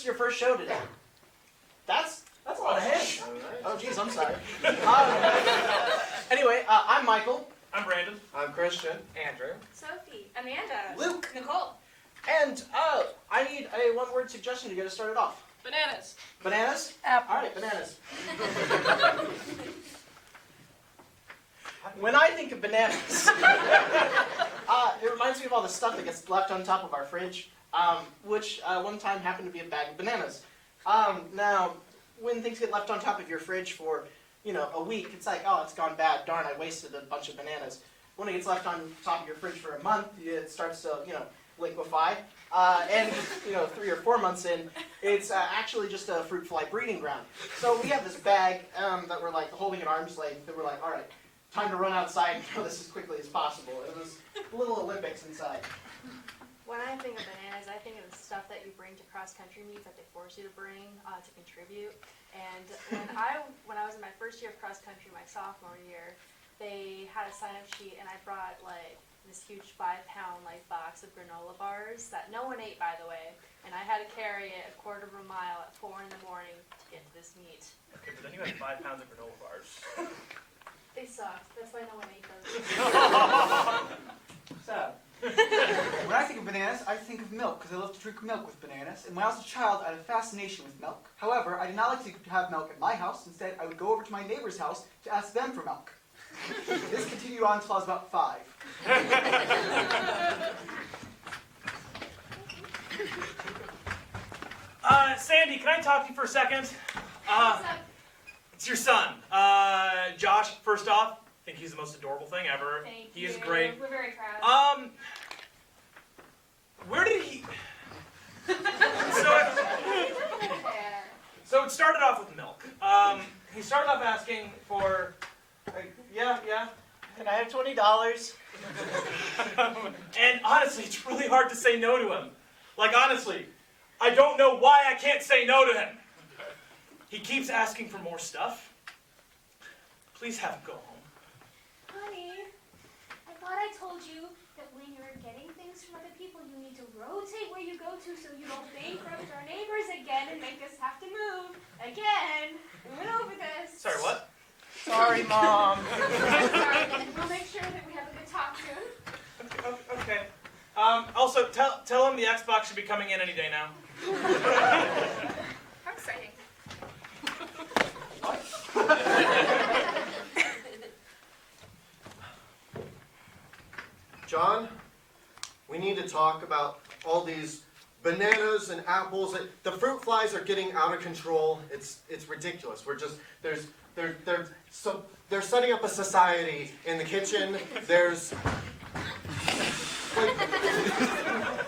is your first show today. That's a lot of hands. Oh, geez, I'm sorry. Anyway, I'm Michael. I'm Brandon. I'm Christian. Andrew. Sophie. Amanda. Luke. Nicole. And I need a one-word suggestion to get us started off. Bananas. Bananas? Apple. All right, bananas. When I think of bananas, it reminds me of all the stuff that gets left on top of our fridge, which one time happened to be a bag of bananas. Now, when things get left on top of your fridge for, a week, it's like, oh, it's gone bad. Darn, I wasted a bunch of bananas. When it gets left on top of your fridge for a month, it starts to, liquefy. And 3 or 4 months in, it's actually just a fruit fly breeding ground. So we have this bag that we're like holding at arm's length, that we're like, all right, time to run outside and throw this as quickly as possible. It was a little Olympics inside. When I think of bananas, I think of the stuff that you bring to cross-country meets that they force you to bring to contribute. And when I was in my first year of cross-country, my sophomore year, they had a sign-up sheet, and I brought this huge 5-pound box of granola bars that no one ate, by the way, and I had to carry it a quarter of a mile at 4 in the morning to get to this meet. Okay, but then you had 5 pounds of granola bars. They sucked. That's why no one ate them. Sad. When I think of bananas, I think of milk, because I love to drink milk with bananas. And when I was a child, I had a fascination with milk. However, I did not like to have milk at my house. Instead, I would go over to my neighbor's house to ask them for milk. This continued on until I was about 5. Sandy, can I talk to you for a second? It's your son. Josh, first off, I think he's the most adorable thing ever. Thank he you. is great. We're very proud. Where did he... So it started off with milk. He started off asking for... yeah. Can I have $20? And honestly, it's really hard to say no to him. Honestly, I don't know why I can't say no to him. He keeps asking for more stuff. Please have him go home. Honey, I thought I told you that when you're getting things from other people, you need to rotate where you go to so you don't bankrupt our neighbors again and make us have to move again. We went over this. Sorry, what? Sorry, Mom. Sorry, then. We'll make sure that we have a good talk soon. Okay. Also, tell him the Xbox should be coming in any day now. How exciting. John, we need to talk about all these bananas and apples. The fruit flies are getting out of control. It's ridiculous. They're setting up a society in the kitchen.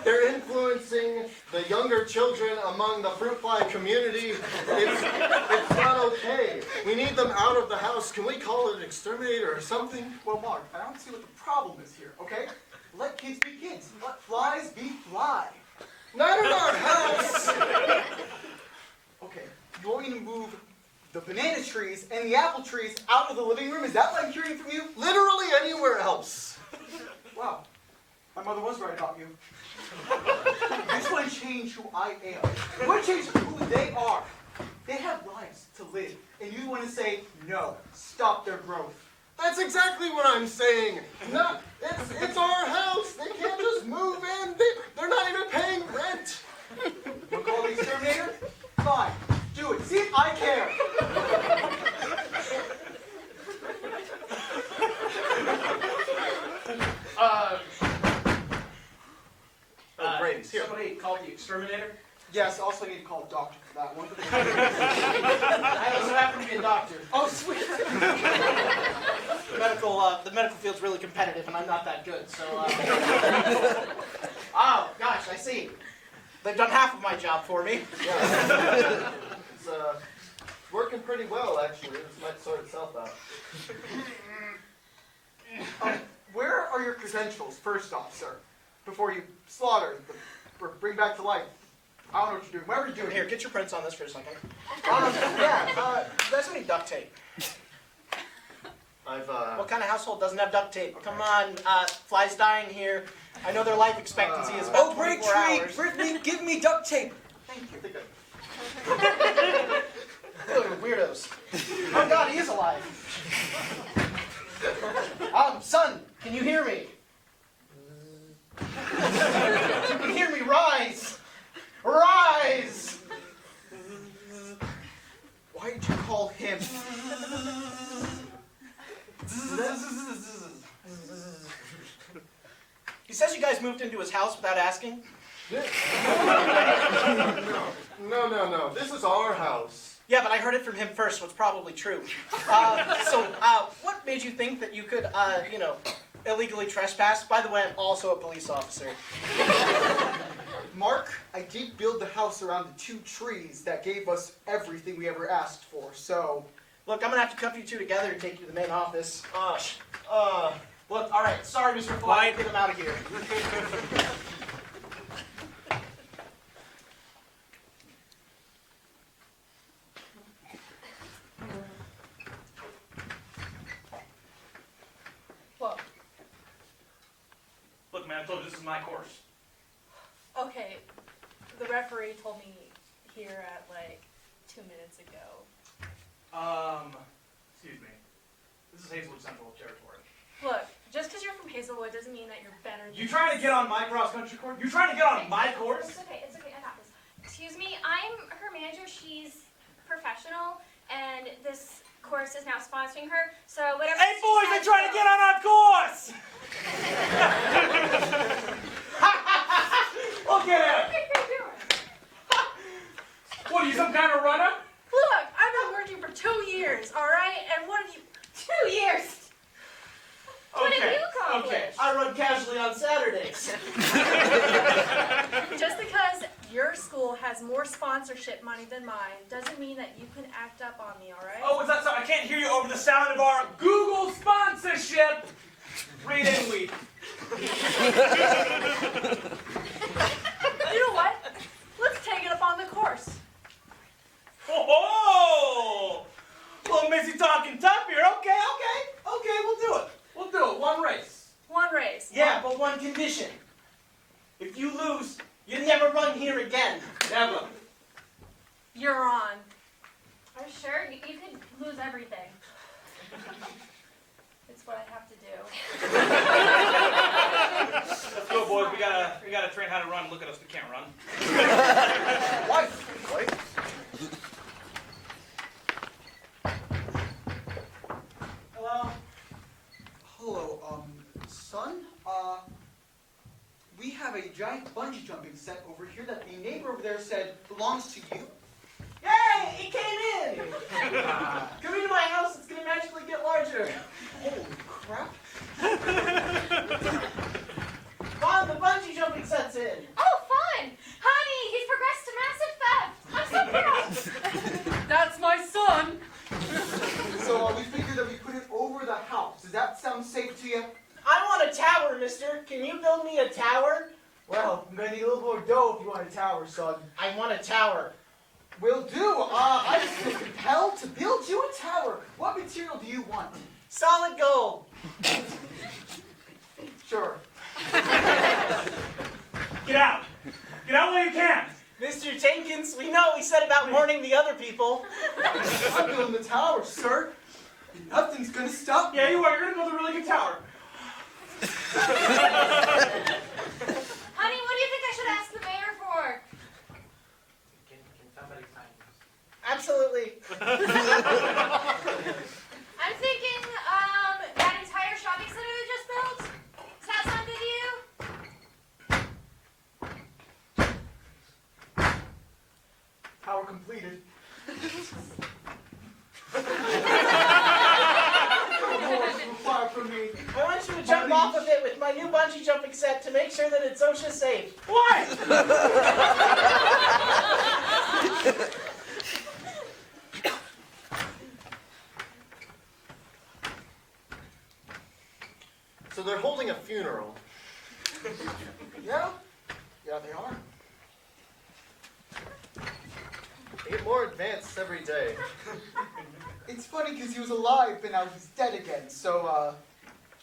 They're influencing the younger children among the fruit fly community. It's not okay. We need them out of the house. Can we call it an exterminator or something? Well, Mark, I don't see what the problem is here, okay? Let kids be kids. Let flies be fly. Not in our house! Okay, you want me to move the banana trees and the apple trees out of the living room? Is that what I'm hearing from you? Literally anywhere else. Wow. My mother was right about you. I just want to change who I am. I want to change who they are. They have lives to live, and you want to say, no, stop their growth. That's exactly what I'm saying. No, it's our house. They can't just move in. They're not even paying rent. You'll call the exterminator? Fine. Do it. See if I care. Brady's here. Somebody called the exterminator? Yes, also need to call a doctor for that one. I also happen to be a doctor. Oh, sweet. The medical field's really competitive, and I'm not that good, so... Oh, gosh, I see. They've done half of my job for me. Yeah. It's working pretty well, actually. This might sort itself out. Where are your credentials, first off, sir? Before you slaughter or bring back to life. I don't know what you're doing. Whatever you're doing. Here, get your prints on this for a second. You guys need duct tape. What kind of household doesn't have duct tape? Come on, flies dying here. I know their life expectancy is about 24 hours. Brittany, give me duct tape. Thank you. Look, weirdos. Oh God, he is alive. Son, can you hear me? If you can hear me, rise! Rise! Why did you call him? He says you guys moved into his house without asking. No. This is our house. Yeah, but I heard it from him first, so it's probably true. What made you think that you could, illegally trespass? By the way, I'm also a police officer. Mark, I did build the house around the 2 trees that gave us everything we ever asked for, so... Look, I'm gonna have to cuff you two together and take you to the main office. Look, alright, sorry, Mr. Fly, get him out of here. Look, man, I told you this is my course. Okay, the referee told me here at like 2 minutes ago. Excuse me. This is Hazelwood Central territory. Look, just because you're from Hazelwood doesn't mean that you're better than You trying to get on my cross-country course? You trying to get on my course? It's okay, I got this. Excuse me, I'm her manager. She's professional, and this course is now sponsoring her. So whatever. Hey, she boys, says they trying to goes. get on our course! Look at him! What, are you some kind of runner? Look, I've been working for 2 years, all right? And what have you? 2 years. What have you accomplished? Okay, I run casually on Saturdays. Just because your school has more sponsorship money than mine doesn't mean that you can act up on me, all right? Oh, is that so? I can't hear you over the sound of our Google sponsorship. Read and weep. You know what? Let's take it up on the course. Oh, little Missy talking tough here. Okay, we'll do it. We'll do it. One race. One race. Yeah, but one condition. If you lose, you never run here again. Never. You're on. Are you sure? You could lose everything. It's what I have to do. Let's go, boys. We gotta train how to run. Look at us. We can't run. Why? Hello? Hello, son? We have a giant bungee jumping set over here that the neighbor over there said belongs to you. Hey, it came in! Come into my house, it's gonna magically get larger. Holy crap. Mom, the bungee jumping set's in. Oh, fun! Honey, he's progressed to massive theft. I'm so proud. That's my son. So we figured that we put it over the house. Does that sound safe to you? I want a tower, mister. Can you build me a tower? Well, I'm gonna need a little more dough if you want a tower, son. I want a tower. Will do. I just feel compelled to build you a tower. What material do you want? Solid gold. Sure. Get out. Get out while you can. Mr. Jenkins, we know what we said about warning the other people. I'm building the tower, sir. Nothing's gonna stop me. Yeah, you are. You're gonna build a really good tower. Honey, what do you think I should ask the mayor for? Absolutely. I'm thinking, that entire shopping center they just built. Does that sound good to you? Tower completed. Fire from me. I want you to jump off of it with my new bungee jumping set to make sure that it's OSHA safe. What? So they're holding a funeral. Yeah? Yeah, they are. They get more advanced every day. It's funny because he was alive, but now he's dead again. So,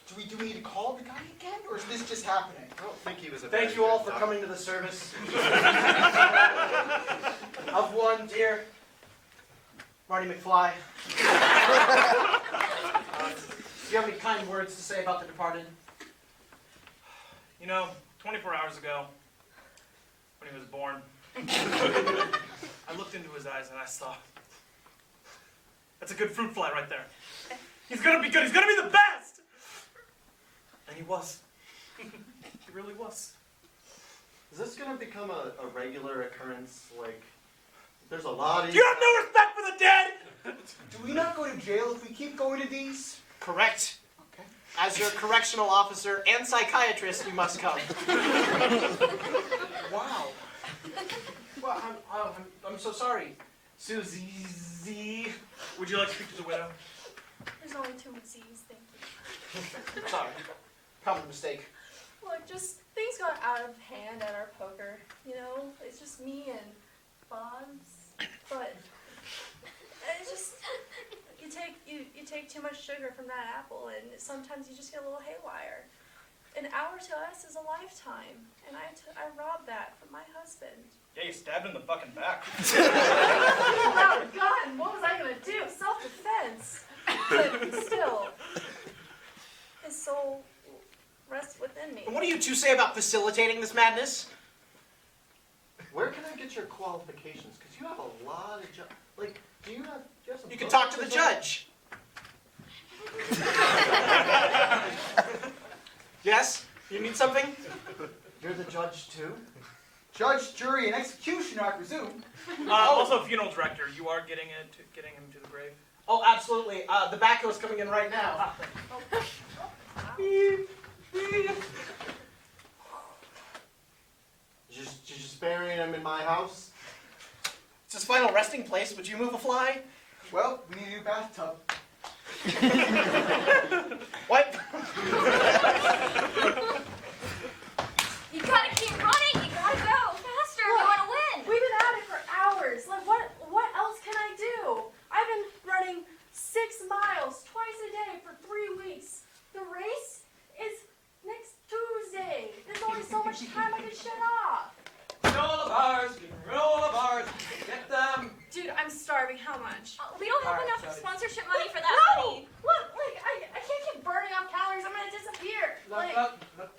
do we need to call the guy again, or is this just happening? I don't think he was a Thank very you all good for doctor. coming to the service of one dear Marty McFly. Do you have any kind words to say about the departed? You know, 24 hours ago, when he was born, I looked into his eyes and I saw, that's a good fruit fly right there. He's gonna be good, he's gonna be the best! And he was. He really was. Is this gonna become a regular occurrence? Like, there's a lot of Do you have no respect for the dead? Do we not go to jail if we keep going to these? Correct. Okay. As your correctional officer and psychiatrist, you must come. Wow. Well, I'm so sorry. Susie. Would you like to speak to the widow? There's only 2 Z's, thank you. Sorry. Common mistake. Look, just things got out of hand at our poker. You know, it's just me and Bob's. But it's just you take too much sugar from that apple, and sometimes you just get a little haywire. An hour to us is a lifetime, and I robbed that from my husband. Yeah, you stabbed him in the fucking back. I pulled out a gun. What was I gonna do? Self-defense. But still, his soul rests within me. And what do you two say about facilitating this madness? Where can I get your qualifications? Because you have a lot of like, do you have some You can books talk to or the something? judge. Yes? You need something? You're the judge too? Judge, jury, and executioner, I presume. Also, funeral director, you are getting him to the grave. Oh, absolutely. The backhoe's coming in right now. You're just burying him in my house? It's his final resting place. Would you move a fly? Well, we need a new bathtub. What? You gotta keep running. You gotta go faster. You wanna win. We've been at it for hours. Like, what else can I do? I've been running 6 miles twice a day for 3 weeks. The race is next Tuesday. There's only so much time I can shut off. Roll the bars, roll the bars, get them. Dude, I'm starving. How much? We don't have All right, enough sorry. sponsorship money for that, No! honey. Look, like, I can't keep burning off calories. I'm gonna disappear. Like, Look.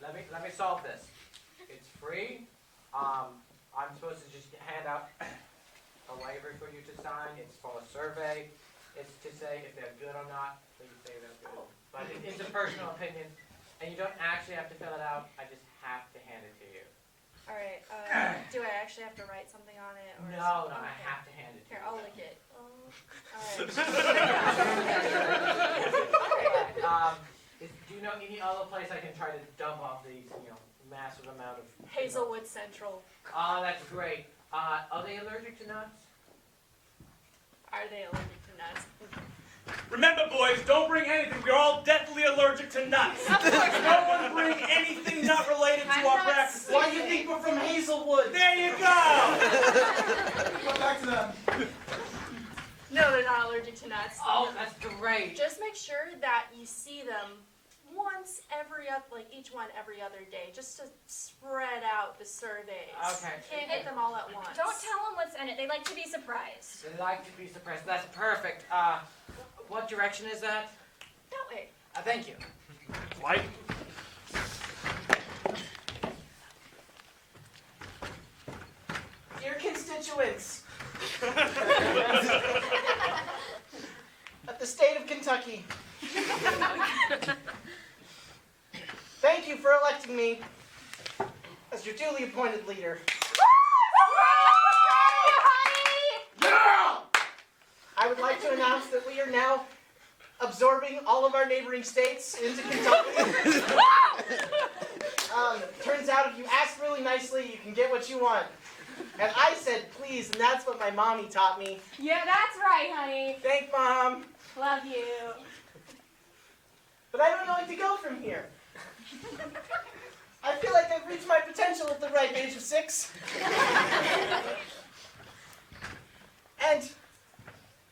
Let me solve this. It's free. I'm supposed to just hand out a waiver for you to sign. It's for a survey. It's to say if they're good or not. So you say they're good. But it's a personal opinion, and you don't actually have to fill it out. I just have to hand it to you. all right. Do I actually have to write something on it? Or No, I okay. have to hand it to Here, you. I'll lick it. All right. Do you know any other place I can try to dump off these, massive amount of... Hazelwood Central. Oh, that's great. Are they allergic to nuts? Are they allergic to nuts? Remember, boys, don't bring anything. We're all deathly allergic to nuts. No one bring anything not related to I'm our not practices. Why do you think we're from Hazelwood? There you go. Go back to them. No, they're not allergic to nuts. Oh, that's great. Just make sure that you see them once each one every other day, just to spread out the surveys. Okay. Can't get them all at once. Don't tell them what's in it. They like to be surprised. They like to be surprised. That's perfect. What direction is that? That way. Thank you. Light. Dear constituents of the state of Kentucky, thank you for electing me as your duly appointed leader. I would like to announce that we are now absorbing all of our neighboring states into Kentucky. Turns out if you ask really nicely, you can get what you want. And I said please, and that's what my mommy taught me. Yeah, that's right, honey. Thank Mom. Love you. But I don't know where to go from here. I feel like I've reached my potential at the ripe age of 6. And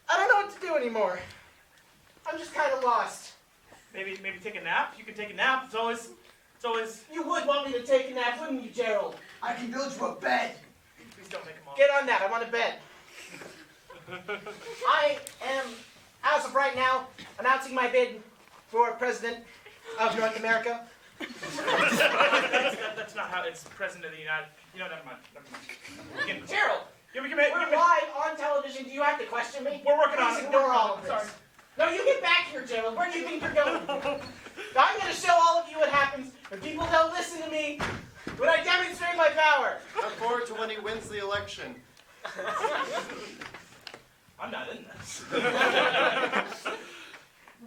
I don't know what to do anymore. I'm just kind of lost. Maybe take a nap. You can take a nap. It's always. You would want me to take a nap, wouldn't you, Gerald? I can build you a bed. Please don't make him off. Get on that. I want a bed. I am, as of right now, announcing my bid for President of North America. That's not how it's President of the United. You know, never mind. Gerald, We can we're live on television. Do you have to question me? We're working on Please it. ignore all of this. Sorry. No, you get back here, Gerald. Where do you think you're going? I'm going to show all of you what happens when people don't listen to me when I demonstrate my power. Look forward to when he wins the election. I'm not in this.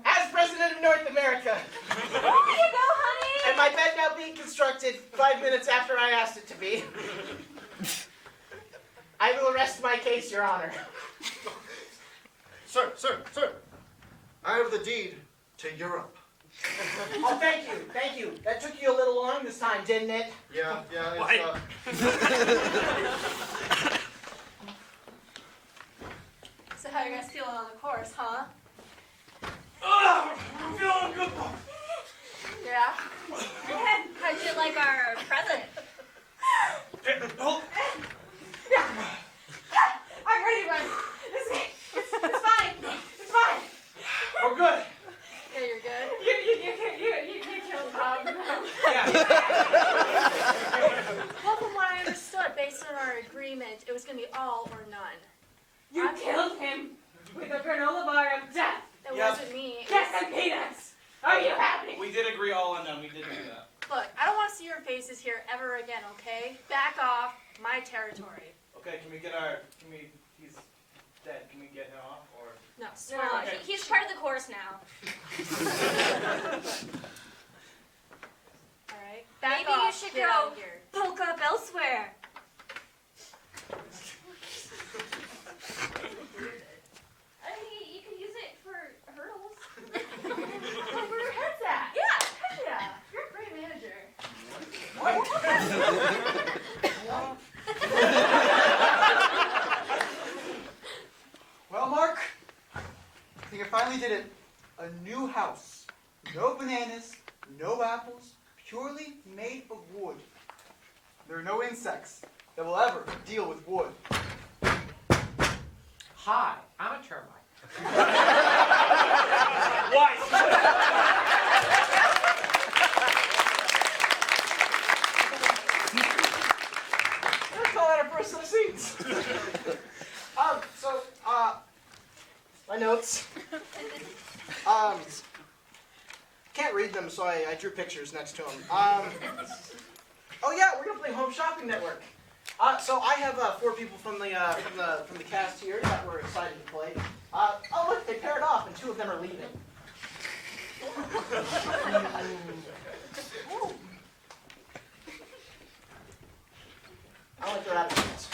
As President of North America, There you go, honey. and my bed now being constructed 5 minutes after I asked it to be, I will arrest my case, Your Honor. Sir, I have the deed to Europe. Oh, thank you. That took you a little long this time, didn't it? Yeah, it's, So how you guys feeling on the course, huh? I'm feeling good. Yeah. How'd you like our present? I'm ready, man. It's fine. It's fine. We're good. Yeah, you're good. You killed Bob. Well, from what I understood, based on our agreement, it was going to be all or none. You killed him with a granola bar of death. It Yeah. wasn't me. Yes, and peanuts. Are you happy? We did agree all on them. We did do that. Look, I don't want to see your faces here ever again, okay? Back off my territory. Okay, he's dead. Can we get him off or? No, No, swear on it. he's part of the course now. All right? Back Maybe you off. should Get go. out of here. Poke up elsewhere. I mean, you could use it for hurdles. Like, where your head's at? Yeah. Heck yeah. You're a great manager. Well, Mark, I think I finally did it. A new house. No bananas, no apples, purely made of wood. There are no insects that will ever deal with wood. Hi, I'm a termite. Let's call that a first set of scenes. My notes. Can't read them, so I drew pictures next to them. Oh yeah, we're gonna play Home Shopping Network. So I have 4 people from the cast here that we're excited to play. Oh look, they paired off, and 2 of them are leaving. I like their attitudes.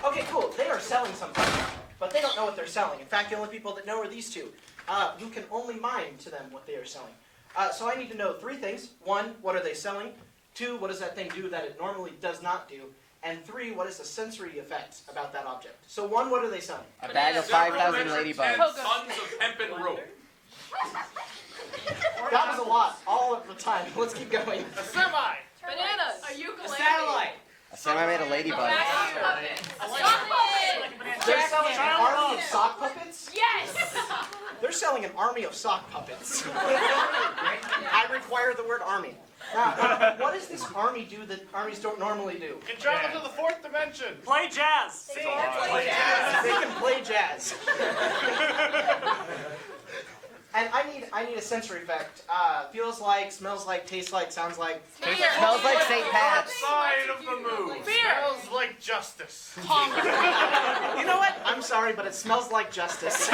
Okay, cool. They are selling something, but they don't know what they're selling. In fact, the only people that know are these 2. You can only mime to them what they are selling. So I need to know 3 things. 1, what are they selling? 2, what does that thing do that it normally does not do? And 3, what is the sensory effect about that object? So 1, what are they selling? A bag of 5,000 ladybugs. Tons of hempen rope. That was a lot, all of the time. Let's keep going. A semi. Bananas. A ukulele. Satellite. A semi made of ladybugs. They're selling an army of sock puppets? Yes. They're selling an army of sock puppets. I require the word army. Now, what does this army do that armies don't normally do? Can travel to the 4th dimension. Play jazz. They can play jazz. And I need a sensory effect. Feels like, smells like, tastes like, sounds like. Smells like St. Pat's. Side of the moon. Smells like justice. You know what? I'm sorry, but it smells like justice. So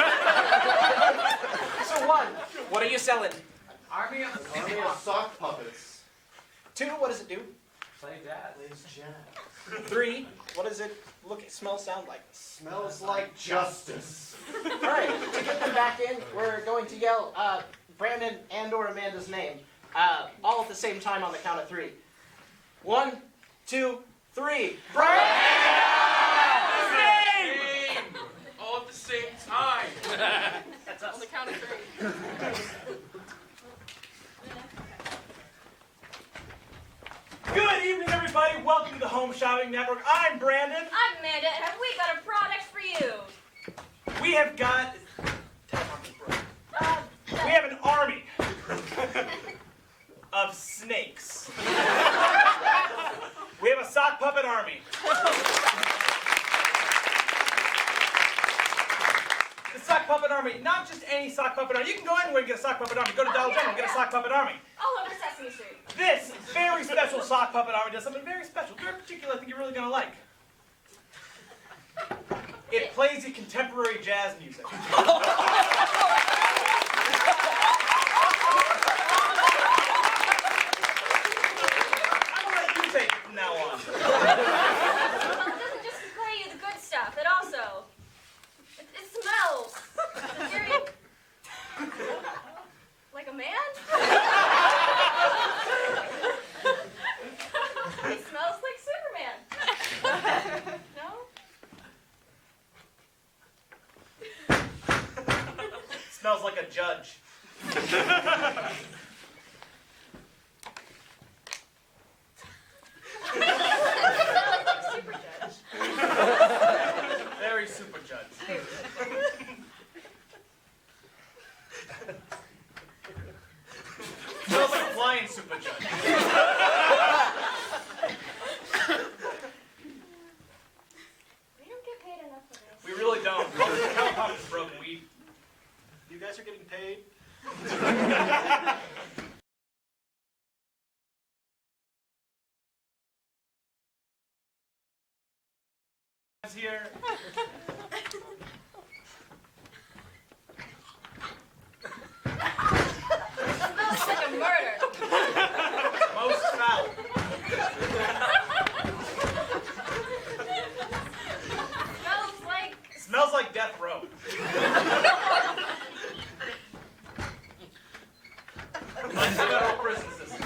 1, what are you selling? Army of army of sock puppets. 2, what does it do? Play jazz. Plays jazz. 3, what does it smell, sound like? Smells like justice. All right, to get them back in, we're going to yell Brandon and/or Amanda's name all at the same time on the count of 3. 1, 2, 3. Brandon! All at the same time. That's us. On the count of 3. Good evening, everybody. Welcome to the Home Shopping Network. I'm Brandon. I'm Amanda, and have we got a product for you? We have got... We have an army of snakes. We have a sock puppet army. The sock puppet army, not just any sock puppet army. You can go anywhere and get a sock puppet army. Go to Dollar General and get a sock puppet army. All over Sesame Street. This very special sock puppet army does something very special, very particular. I think you're really gonna like. It plays you contemporary jazz music. Take it from now on. Well, it doesn't just play you the good stuff. It also, it smells very like a man. It smells like Superman. No? Smells like a judge. Super judge. Very super judge. Smells like a flying super judge. We don't get paid enough for this. We really don't. Telepop is broken. You guys are getting paid? Here. Smells like a murder. Most foul. Smells like death row. Like the federal prison system.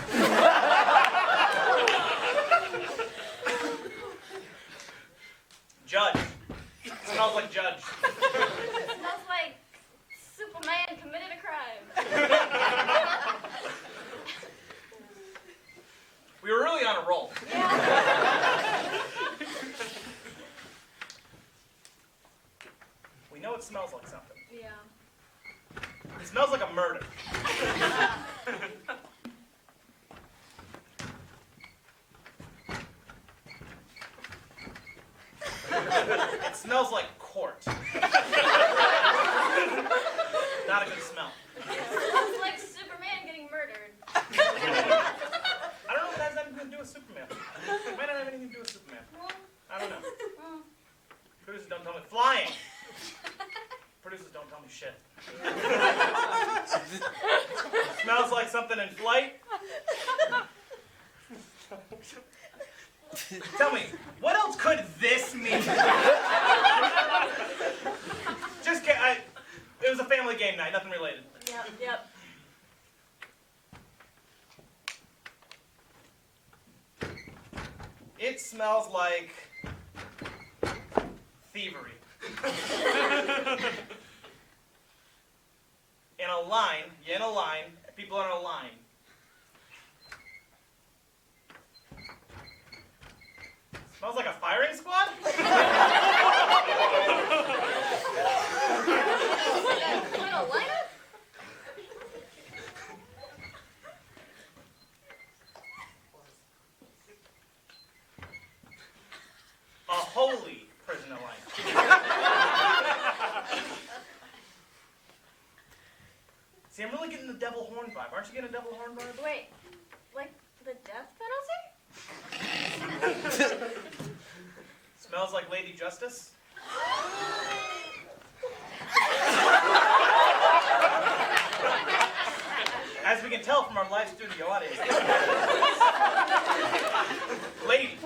Judge. Smells like judge. Smells like Superman committed a crime. We were really on a roll. We know it smells like something. Yeah. It smells like a murder. It smells like court. Not a good smell. Smells like Superman getting murdered. I don't know if it has anything to do with Superman. It might not have anything to do with Superman. I don't know. Producers don't tell me. Flying. Producers don't tell me shit. Smells like something in flight. Tell me, what else could this mean? Just kidding. It was a family game night, nothing related. Yep. It smells like thievery. In a line, people are in a line. Smells like a firing squad? Like a lineup? A holy prisoner line. See, I'm really getting the devil horn vibe. Aren't you getting a devil horn vibe? Wait, like the death penalty? Smells like Lady Justice? As we can tell from our live studio audience. Lady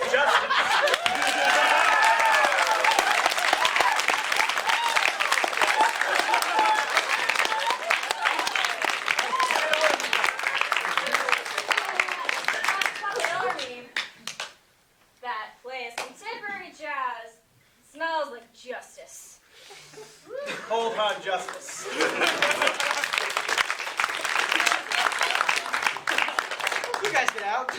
Justice. That plays contemporary jazz. Smells like justice. Cold hard justice. You guys get out.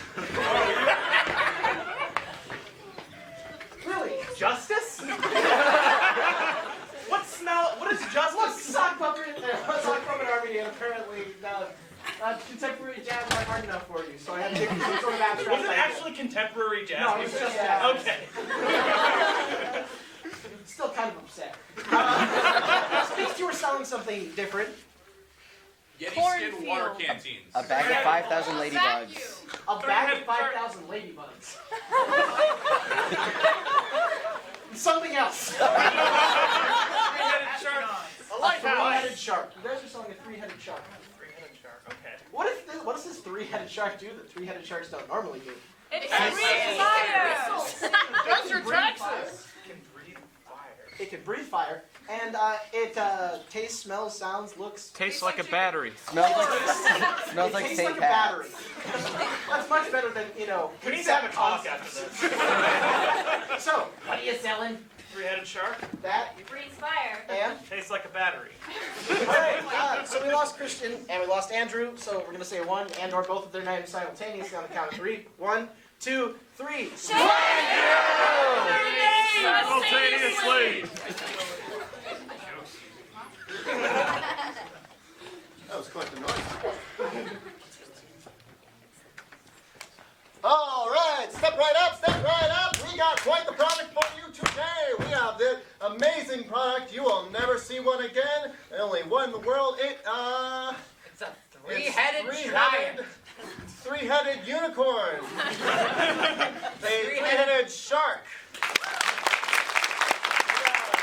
Justice? What smell? What is Look, justice? sock puppet army, and apparently contemporary jazz not hard enough for you, so I had to give you some sort of abstract. Was it idea. actually contemporary jazz No, it's music? just jazz. Okay. Still kind of upset. Since you were selling something different, Yeti skin water canteens. A bag of 5,000 ladybugs. a bag of 5,000 ladybugs. Something else. Three-headed shark. A three-headed shark. You guys are selling a three-headed shark. Three-headed shark. Okay. What does this three-headed shark do that three-headed sharks don't normally do? It breathes fire. That's your taxes. It can breathe fire. It can breathe fire, and it tastes, smells, sounds, looks. Tastes like a battery. Smells like It St. tastes like a Pat's. battery. That's much better than, We need to have a talk after this. So, what are you selling? Three-headed shark. That It breathes fire. and. Tastes like a battery. Alright, so we lost Christian and we lost Andrew, so we're gonna say one and or both of their names simultaneously on the count of 3. 1, 2, 3. Simultaneously. That was quite the noise. All right, step right up, step right up. We got quite the product for you today. We have this amazing product. You will never see one again. There's only one in the world. It's a It's three-headed giant. Three-headed unicorn. A three-headed shark.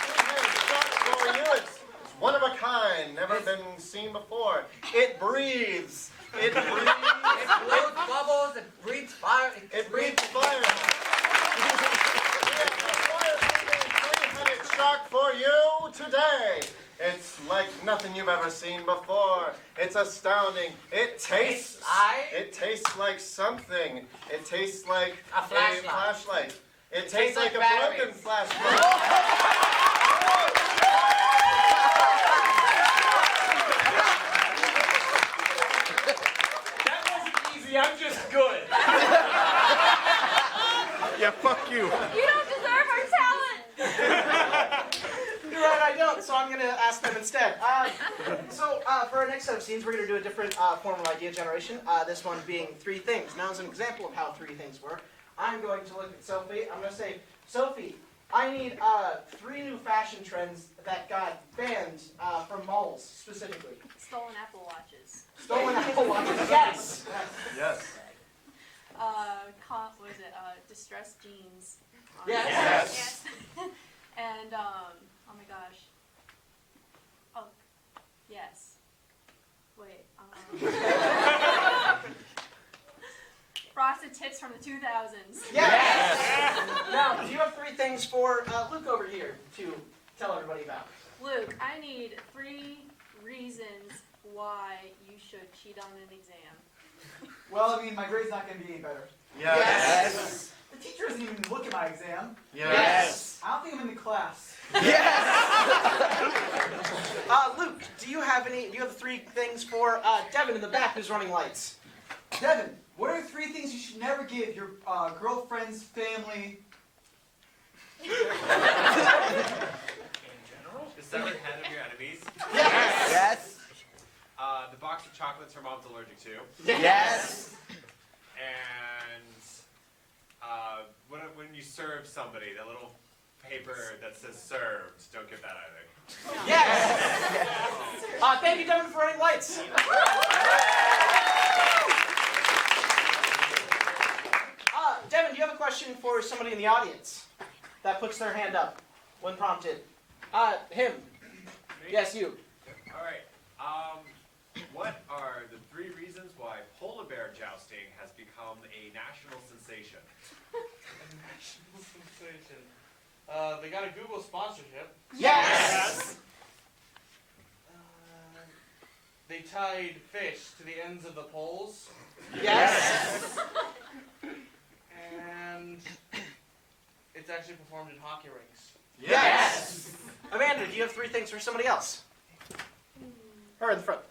Three-headed shark for you. It's one of a kind, never been seen before. It breathes. It breathes. It blows bubbles. It breathes fire. It breathes fire. We have a fire-breathing three-headed shark for you today. It's like nothing you've ever seen before. It's astounding. It tastes. It tastes like something. It tastes like A flashlight. flashlight. It tastes tastes like like a batteries. broken flashlight. That wasn't easy. I'm just good. Yeah, fuck you. You don't deserve our talent. You're right, I don't, so I'm going to ask them instead. For our next set of scenes, we're going to do a different form of idea generation, this one being 3 things. Now, as an example of how 3 things work, I'm going to look at Sophie. I'm going to say, Sophie, I need 3 new fashion trends that got banned from malls, specifically. Stolen Apple Watches. Stolen Apple Watches, yes! Yes. Distressed jeans. Yes. Yes. And, oh my gosh. Oh, yes. Wait, frosted tips from the 2000s. Yes! Now, do you have 3 things for Luke over here to tell everybody about? Luke, I need 3 reasons why you should cheat on an exam. Well, I mean, my grade's not going to be any better. Yes. The teacher doesn't even look at my exam. Yes. I don't think I'm in the class. Luke, do you have the 3 things for Devin in the back who's running lights? Devin, what are 3 things you should never give your girlfriend's family? In general? The severed head of your enemies. Yes. The box of chocolates her mom's allergic to. Yes. And when you serve somebody, that little paper that says served, don't give that either. Yes! Thank you, Devin, for running lights. Devin, do you have a question for somebody in the audience that puts their hand up when prompted? Him. Yes, you. All right. What are the 3 reasons why polar bear jousting has become a national sensation? National sensation. They got a Google sponsorship. Yes! They tied fish to the ends of the poles. Yes! And it's actually performed in hockey rinks. Yes! Amanda, do you have 3 things for somebody else? Her in the front.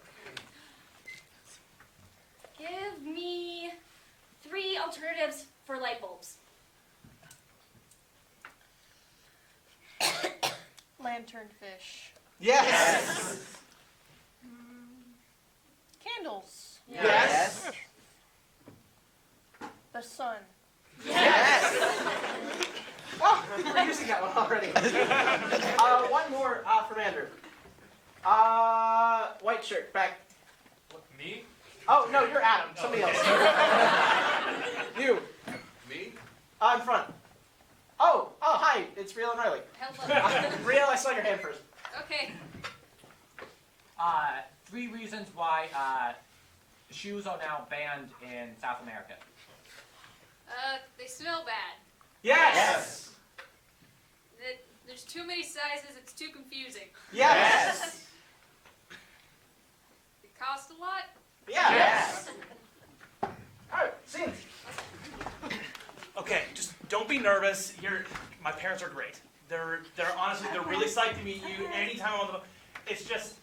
Give me 3 alternatives for light bulbs. unturned fish. Yes. Candles. Yes. The sun. Yes. Oh, we're using that one already. One more from Andrew. White shirt, back. Me? Oh, no, you're Adam. Somebody else. You. Me? In front. Oh, hi. It's Riel and Riley. Hello. Riel, I saw your hand first. Okay. 3 reasons why shoes are now banned in South America. They smell bad. Yes. There's too many sizes, it's too confusing. Yes. It costs a lot. Yes. All right, scenes. Okay, just don't be nervous. My parents are great. They're honestly, they're really psyched to meet you anytime I'm on the. It's just,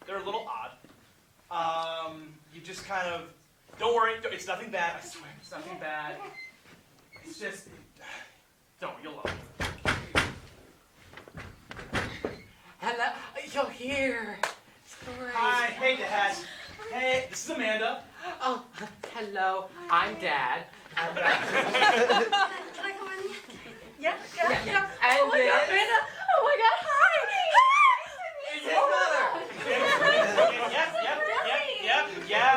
they're a little odd. You just kind of, don't worry, it's nothing bad. I swear, it's nothing bad. It's just, don't, you'll love it. Hello, you're here. Great. Hi, hey Dad. Hey, this is Amanda. Oh, hello. I'm Dad. And, Can I come in? Yeah. and Oh my this God, Amanda. Oh my God, hi. is his mother. Yep.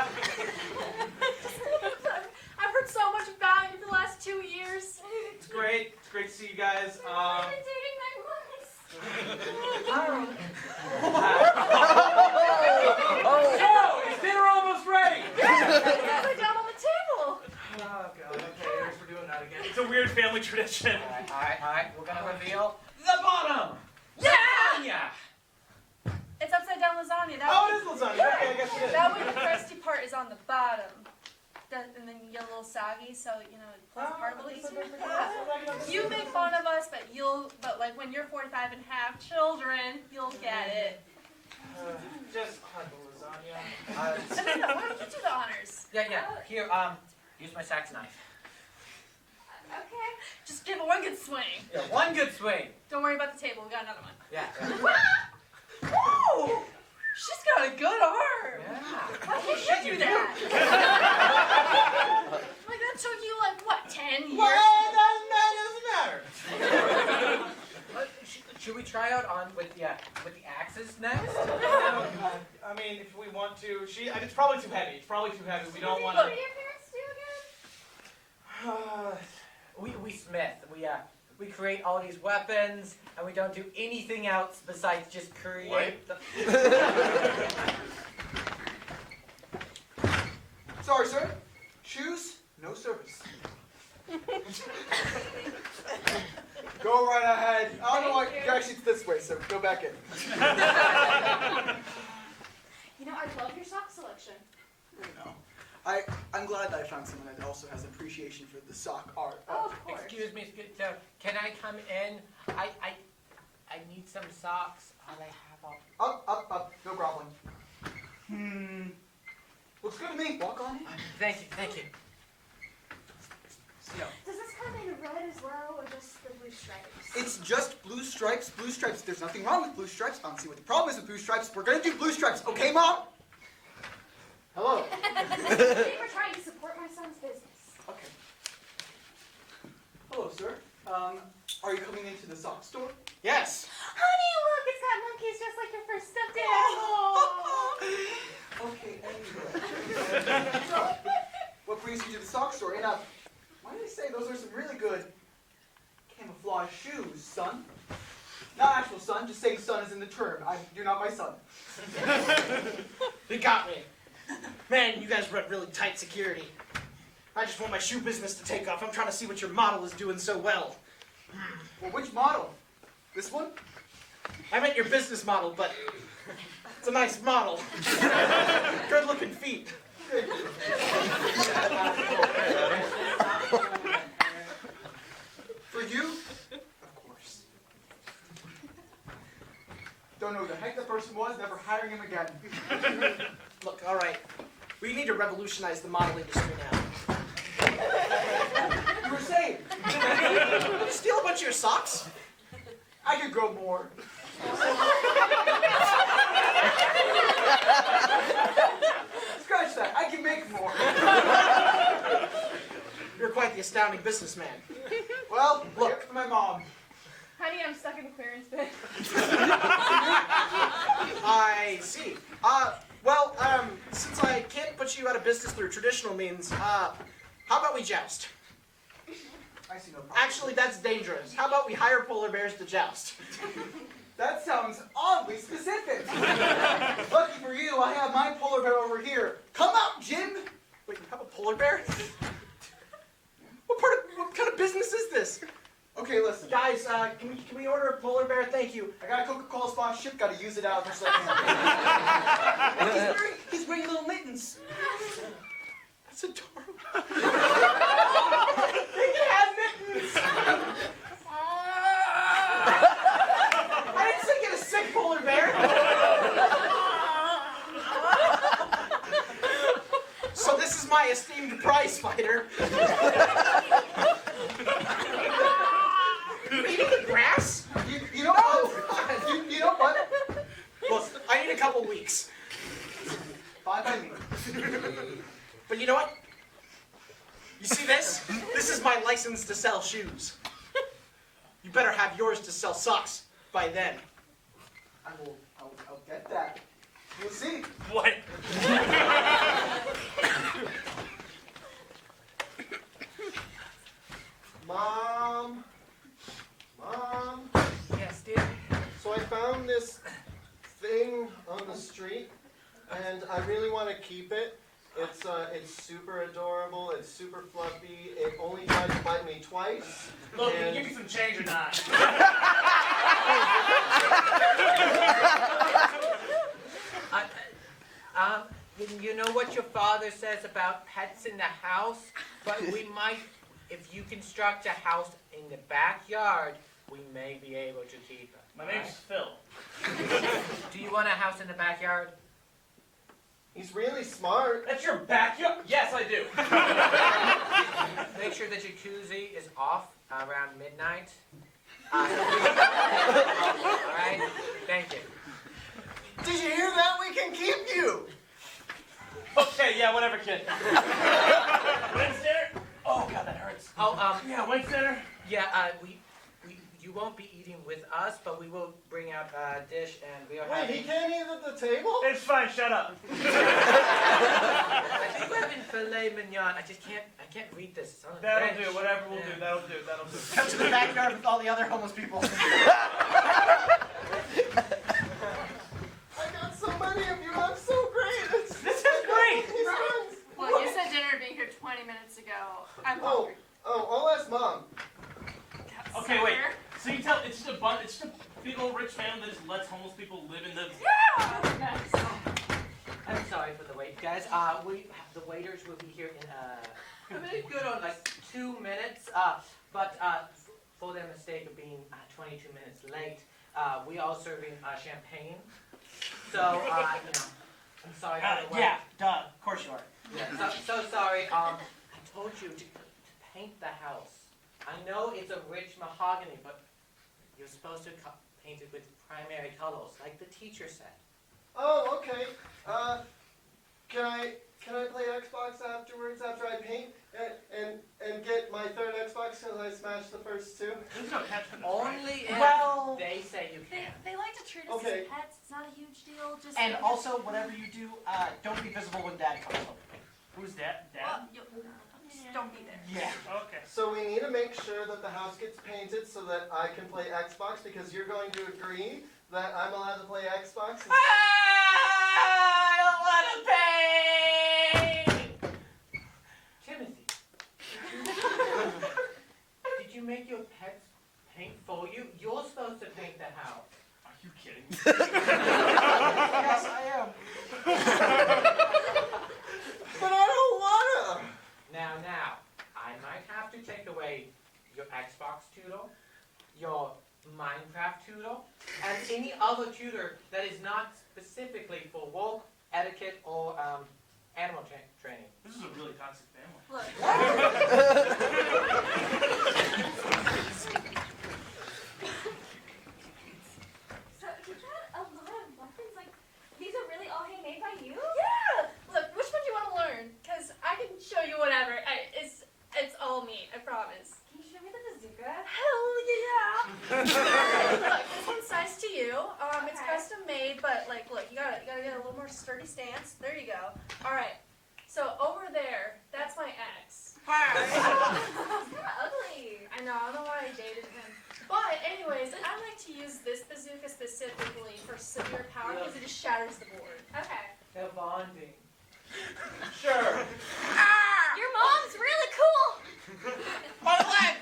I've heard so much about you for the last 2 years. It's great. It's great to see you guys. I've been dating my mice. Oh, is dinner almost ready? Upside down on the table. Oh God. Okay, here's for doing that again. It's a weird family tradition. All right. We're gonna reveal the bottom. Lasagna. It's upside down lasagna. Oh, it is lasagna. Okay, I guess it is. That way the crusty part is on the bottom. And then you get a little soggy, so you know it pulls apart a little easier. You make fun of us, but like when you're 45 and have children, you'll get it. Just the lasagna. Amanda, why don't you do the honors? Yeah. Here, use my sax knife. Okay. Just give it one good swing. Yeah, one good swing. Don't worry about the table. We got another one. Yeah. Whoa! She's got a good arm. Yeah. How can you do that? Like that took you like what, 10 years? Well, it doesn't matter. Should we try out with the axes next? I mean, if we want to, it's probably too heavy. We don't want What do to. your parents do again? We smith. We create all these weapons, and we don't do anything else besides just create the. Sorry, sir. Shoes, no service. Go right ahead. I don't know why. Actually, it's this way, so go back in. You know, I love your sock selection. You know, I'm glad that I found someone that also has appreciation for the sock art. Oh, of course. Excuse me, can I come in? I need some socks. All I have all. Up. No groveling. Looks good to me. Walk on in. Thank you. So, Does this come in red as well, or just the blue stripes? It's just blue stripes. Blue stripes. There's nothing wrong with blue stripes. I don't see what the problem is with blue stripes. We're gonna do blue stripes, okay, Mom? Hello. They were trying to support my son's business. Okay. Hello, sir. Are you coming into the sock store? Yes. Honey, look, it's got monkeys just like your first stuffed animal. Okay, anyway. So, what brings you to the sock store? And why do they say those are some really good camouflage shoes, son? Not actual son, just saying son is in the term. You're not my son. They got me. Man, you guys run really tight security. I just want my shoe business to take off. I'm trying to see what your model is doing so well. Well, which model? This one? I meant your business model, but it's a nice model. Good looking feet. For you? Of course. Don't know who the heck the person was, never hiring him again. Look, all right. We need to revolutionize the model industry now. You were saying? Steal a bunch of your socks? I could grow more. Scratch that. I can make more. You're quite the astounding businessman. Well, look, my mom. Honey, I'm stuck in the clearance bin. I see. Since I can't put you out of business through traditional means, how about we joust? I see no problem. Actually, that's dangerous. How about we hire polar bears to joust? That sounds oddly specific. Lucky for you, I have my polar bear over here. Come out, Jim. Wait, you have a polar bear? What kind of business is this? Okay, listen. Guys, can we order a polar bear? Thank you. I got a Coca-Cola sponsorship. Got to use it out just like he's wearing little mittens. That's adorable. They can have mittens. I didn't say get a sick polar bear. So this is my esteemed prize fighter. You eating the grass? You know what? You know what? Look, I need a couple weeks. Fine by me. But you know what? You see this? This is my license to sell shoes. You better have yours to sell socks by then. I'll get that. We'll see. What? Mom? Yes, dear. So I found this thing on the street, and I really want to keep it. It's super adorable. It's super fluffy. It only tried to bite me twice. Look, can and you give me some change or not? You know what your father says about pets in the house, but we might, if you construct a house in the backyard, we may be able to keep it. My name's Phil. Do you want a house in the backyard? he's really smart. That's your backyard? Yes, I do. Make sure the jacuzzi is off around midnight. All right, thank you. Did you hear that? We can keep you. Okay, yeah, whatever, kid. Wing dinner? Oh, God, that hurts. Oh, Yeah, wing dinner? yeah, you won't be eating with us, but we will bring out a dish and we'll have. Wait, he can't eat at the table? It's fine, shut up. I think we're having filet mignon. I can't read this. It's on That'll French. do, whatever we'll Yeah. do, that'll do. Come to the backyard with all the other homeless people. I got so many of you. I'm so great. This is great. He's friends. Well, you said dinner would be here 20 minutes ago. I'm Oh, hungry. I'll ask Mom. Okay, wait. So you tell, it's just a big old rich family that just lets homeless people live in the... I'm sorry for the wait, guys. The waiters will be here in really good on like 2 minutes. But for their mistake of being 22 minutes late, we are serving champagne. So I'm sorry for the wait. Yeah, duh. Of course you are. Yeah, so sorry. I told you to paint the house. I know it's a rich mahogany, but you're supposed to paint it with primary colors, like the teacher said. Oh, okay. Can I play Xbox afterwards after I paint and get my third Xbox because I smashed the first two? There's no catch for this, right? Only if Well- they say you can. They like to treat us Okay. as pets. It's not a huge deal. Just And also, whatever you do, don't be visible when Dad comes home. Who's that? Dad? well, just don't be there. Yeah. Okay. So we need to make sure that the house gets painted so that I can play Xbox because you're going to agree that I'm allowed to play Xbox. I don't want to paint! Timothy, did you make your pets paint for you? You're supposed to paint the house. Are you kidding me? Yes, I am. But I don't wanna. Now, I might have to take away your Xbox tutor, your Minecraft tutor, and any other tutor that is not specifically for walk, etiquette, or animal training. This is a really toxic family. Look, so more sturdy stance. There you go. All right. So over there, that's my ex. It's not ugly. I know. I don't know why I dated him. But anyways, I like to use this bazooka specifically for severe power because it just shatters the board. Okay. They're bonding. Sure. Your mom's really cool. My leg!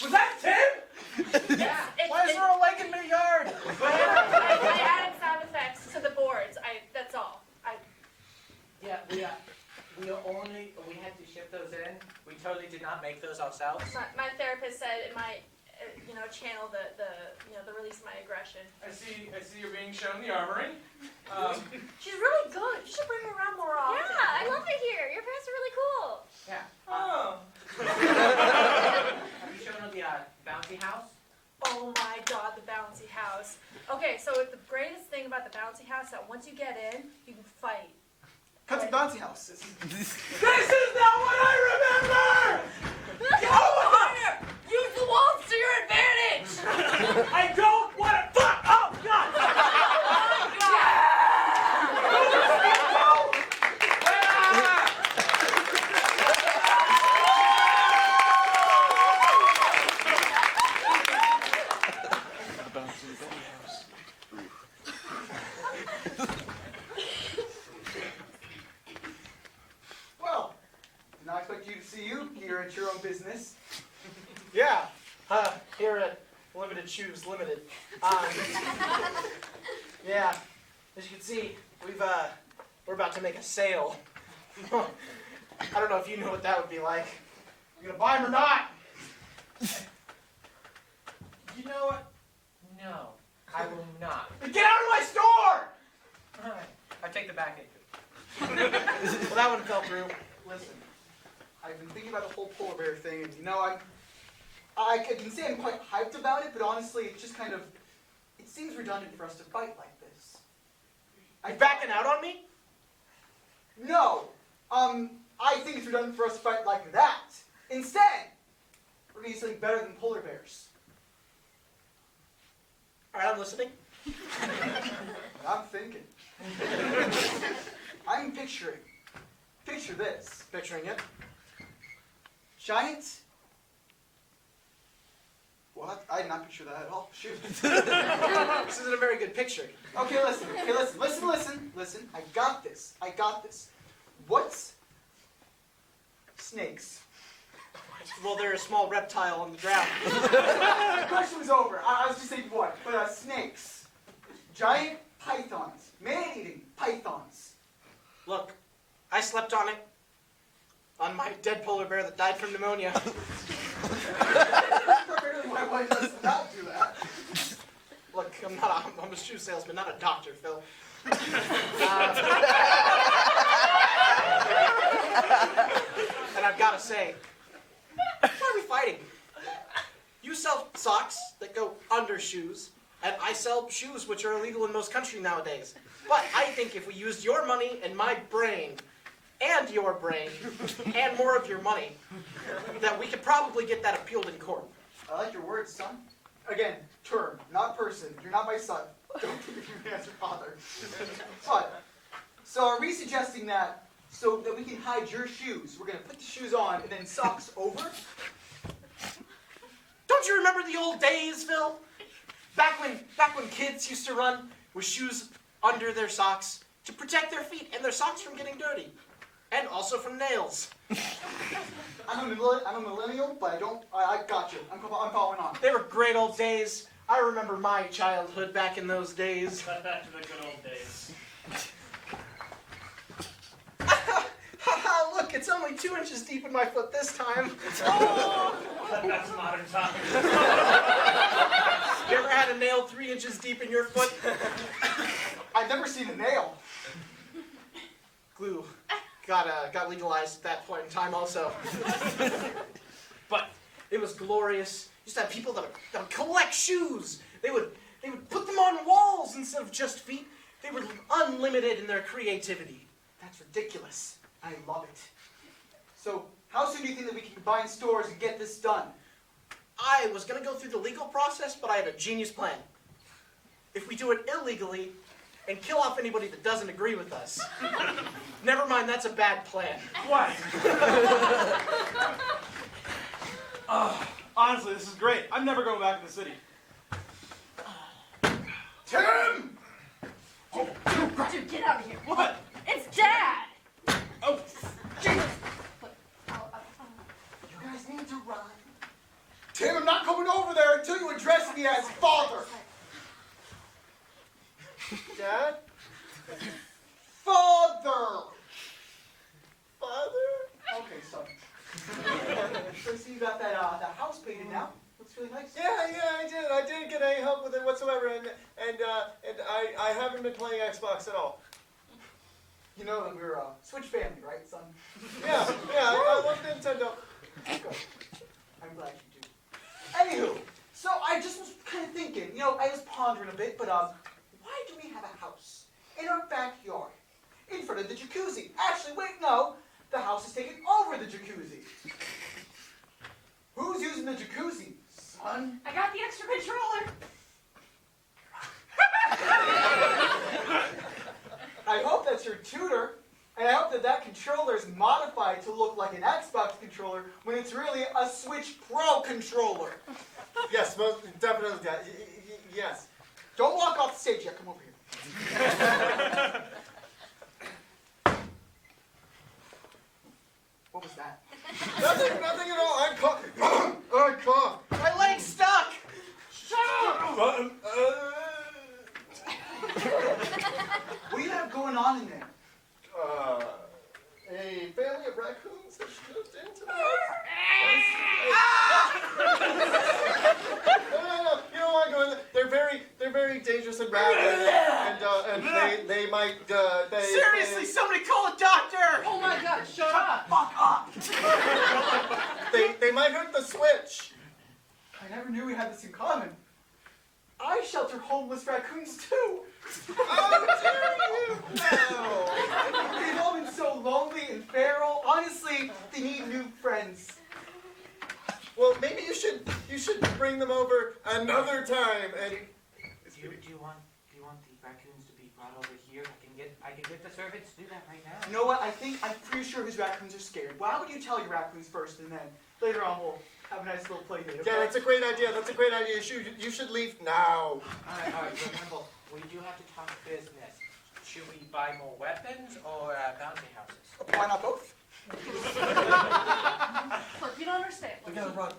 Was that Tim? Yeah. Why is there a leg in my yard? I added sound effects to the boards. That's all. Yeah, we had to ship those in. We totally did not make those ourselves. My therapist said it might, channel the release of my aggression. I see you're being shown the armory. She's really good. You should bring her around more often. Yeah, I love it here. Your parents are really cool. Yeah. Oh. Have you shown her the bouncy house? Oh my god, the bouncy house. Okay, so the greatest thing about the bouncy house is that once you get in, you can fight. Cut to bouncy houses. This is not what I remember! Get over here! Use the walls to your advantage! I don't want to. Fuck! Oh, God! Oh my god! Well, did not expect you to see you here at your own business. Yeah, here at Limited Shoes Limited. Yeah, as you can see, we're about to make a sale. I don't know if you know what that would be like. You gonna buy them or not? You know what? No, I will not. Get out of my store! Alright, I take the back end. Well, that one fell through. Listen, I've been thinking about the whole polar bear thing, and I can say I'm quite hyped about it, but honestly, it's just kind of, it seems redundant for us to fight like this. You backing out on me? No, I think it's redundant for us to fight like that. Instead, we're gonna do something better than polar bears. All right, I'm listening. I'm thinking. I'm picturing. Picture this. Picturing it. Giant. What? I did not picture that at all. Shoot. This isn't a very good picture. Okay, listen. Listen. I got this. What's snakes? Well, they're a small reptile on the ground. The question was over. I was just saying what? But snakes. Giant pythons. Man-eating pythons. Look, I slept on it. On my dead polar bear that died from pneumonia. Apparently my wife does not do that. Look, I'm a shoe salesman, not a doctor, Phil. And I've got to say, why are we fighting? You sell socks that go under shoes, and I sell shoes which are illegal in most countries nowadays. But I think if we used your money and my brain, and your brain, and more of your money, that we could probably get that appealed in court. I like your words, son. Again, term, not person. You're not my son. Don't give me as your father. But, so are we suggesting that so that we can hide your shoes, we're going to put the shoes on and then socks over? Don't you remember the old days, Phil? Back when kids used to run with shoes under their socks to protect their feet and their socks from getting dirty. And also from nails. I'm a millennial, but I got you. I'm following on. They were great old days. I remember my childhood back in those days. Cut back to the good old days. Look, it's only 2 inches deep in my foot this time. Cut back to modern times. You ever had a nail 3 inches deep in your foot? I've never seen a nail. Glue got legalized at that point in time also. But it was glorious. You used to have people that would collect shoes. They would put them on walls instead of just feet. They were unlimited in their creativity. That's ridiculous. I love it. So, how soon do you think that we can combine stores and get this done? I was going to go through the legal process, but I had a genius plan. If we do it illegally, and kill off anybody that doesn't agree with us. Never mind, that's a bad plan. What? Honestly, this is great. I'm never going back to the city. Tim! Dude, get out of here. What? It's Dad. Oh, Jesus. You guys need to run. Tim, I'm not coming over there until you address me as father. Dad? Father! Father? Okay, son. So I see you got that house painted now. Looks really nice. Yeah, I did. I didn't get any help with it whatsoever, and I haven't been playing Xbox at all. You know that we're a Switch family, right, son? Yeah, I love Nintendo. Good. I'm glad you do. Anywho, so I just was kind of thinking, I was pondering a bit, but why do we have a house in our backyard, in front of the jacuzzi? Actually, wait, no, the house is taking over the jacuzzi. Who's using the jacuzzi, son? I got the extra controller. I hope that's your tutor, and I hope that controller is modified to look like an Xbox controller when it's really a Switch Pro controller. Yes, most definitely, Dad. Yes. Don't walk off the stage yet. Come over here. What was that? Nothing at all. I'm cough. My leg's stuck! Shut up! What do you have going on in there? A family of raccoons has moved into the No. You don't want to go in there. They're very dangerous and rabid, and they might. Seriously, somebody call a doctor! Oh my God, shut up. Fuck up! They might hurt the Switch. I never knew we had this in common. I shelter homeless raccoons too. How dare you! No. They've all been so lonely and feral. Honestly, they need new friends. Well, maybe you should bring them over another time. And Do you want the raccoons to be brought over here? I can get the servants to do that right now. You know what? I'm pretty sure his raccoons are scared. Why would you tell your raccoons first, and then later on we'll have a nice little play date? Okay? yeah, that's a great idea. You should leave now. All right. Remember, we do have to talk business. Should we buy more weapons or bounty houses? Why not both? Look, you don't understand. We gotta run.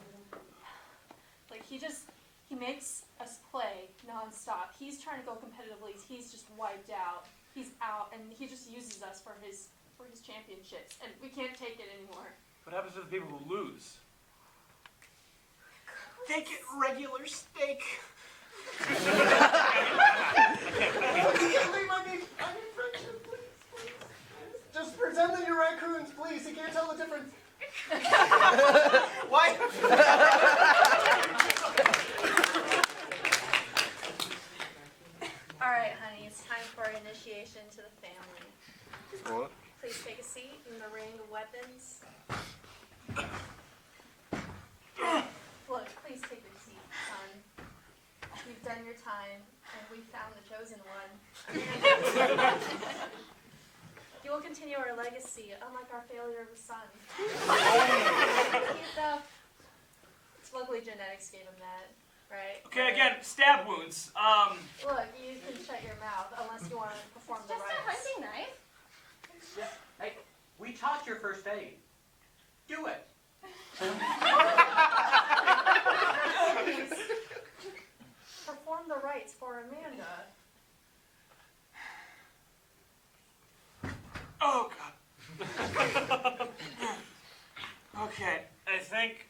Like, he makes us play nonstop. He's trying to go competitively. He's just wiped out. He's out, and he just uses us for his championships, and we can't take it anymore. what happens to the people who lose? They get regular steak. I need friendship, please. Just pretend that you're raccoons, please. He can't tell the difference. Why? All right, honey, it's time for initiation to the family. What? Please take a seat in the ring of weapons. Look, please take your seat, son. You've done your time, and we found the chosen one. You will continue our legacy, unlike our failure of a son. Cute though. It's luckily genetics gave him that, right? Okay, again, stab wounds. Look, you can shut your mouth unless you want to perform the Just a rites. hunting knife. Hey, we taught your first aid. Do it. Perform the rites for Amanda. Oh, God. Okay, I think...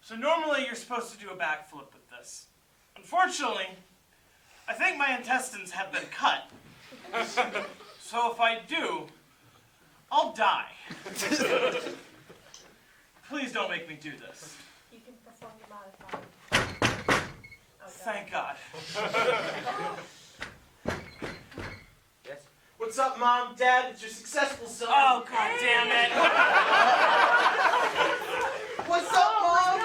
So normally you're supposed to do a backflip with this. Unfortunately, I think my intestines have been cut. So if I do, I'll die. Please don't make me do this. You can perform the modified. Oh, Thank God. Yes. What's up, Mom, Dad? It's your successful son. Oh, God damn it. What's up, Mom?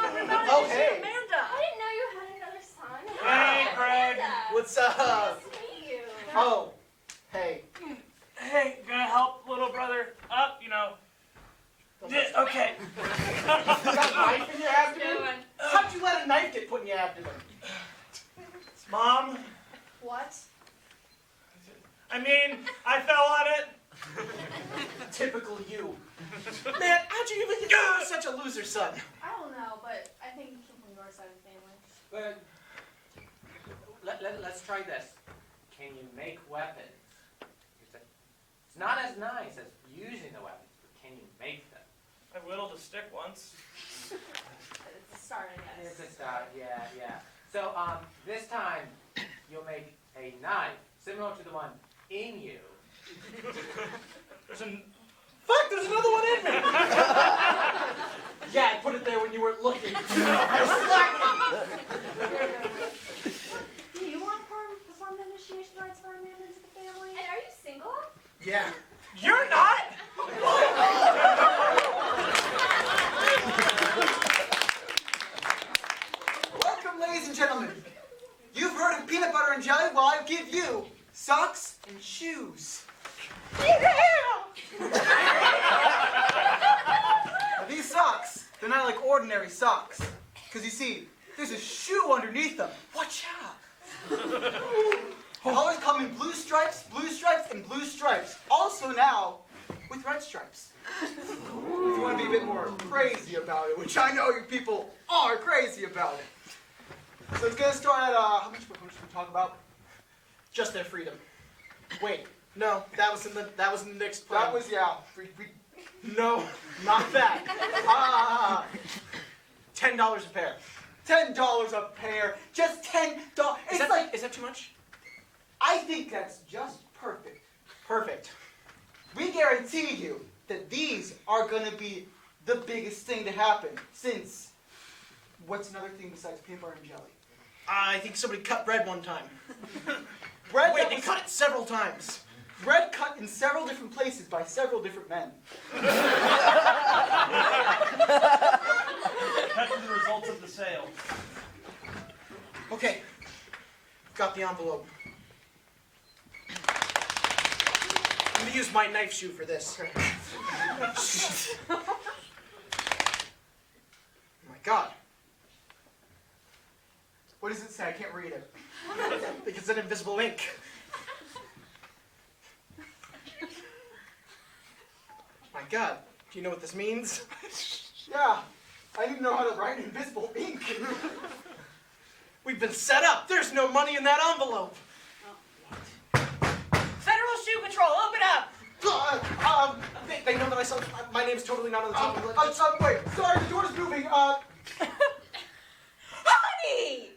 Oh, hey. Amanda! I didn't know you had another son. Hey, Greg. What's up? Nice to meet you. Okay. You got a knife in your abdomen? Good one. How'd you let a knife get put in your abdomen? Mom, What? I mean, I fell on it. Typical you. Man, how'd you even get such a loser, son? I don't know, but I think it came from your side of the family. But let's try this. Can you make weapons? It's not as nice as using the weapons, but can you make them? I whittled a stick once. It's a start, I guess. It's a start, yeah. So this time you'll make a knife similar to the one in you. There's an. Fuck, there's another one in me! Yeah, I put it there when you weren't looking. Do you want to perform the initiation rites for our man into the family? And are you single? Yeah. You're not. Welcome, ladies and gentlemen. You've heard of peanut butter and jelly, well, I give you socks and shoes. Now, these socks, they're not like ordinary socks. Because you see, there's a shoe underneath them. Watch out. Colors come in blue stripes, and blue stripes. Also now, with red stripes. If you want to be a bit more crazy about it, which I know you people are crazy about it. So it's going to start at, how much should we talk about? Just their freedom. Wait, no, that was in the next plan. That was, yeah. No, not that. $10 a pair. $10 a pair. Just $10. Is that too much? I think that's just perfect. Perfect. We guarantee you that these are going to be the biggest thing to happen since, what's another thing besides peanut butter and jelly? I think somebody cut bread one time. Bread Wait, that they was- cut it several times. bread cut in several different places by several different men. That's the results of the sale. Okay, got the envelope. I'm gonna use my knife shoe for this. Oh my God. What does it say? I can't read it. I think it's an invisible ink. My God, do you know what this means? Yeah, I didn't know how to write invisible ink. We've been set up. There's no money in that envelope. Federal Shoe Patrol, open up! They know that I saw. My name's totally not on the top of the list. Wait, sorry, the door is moving. Honey!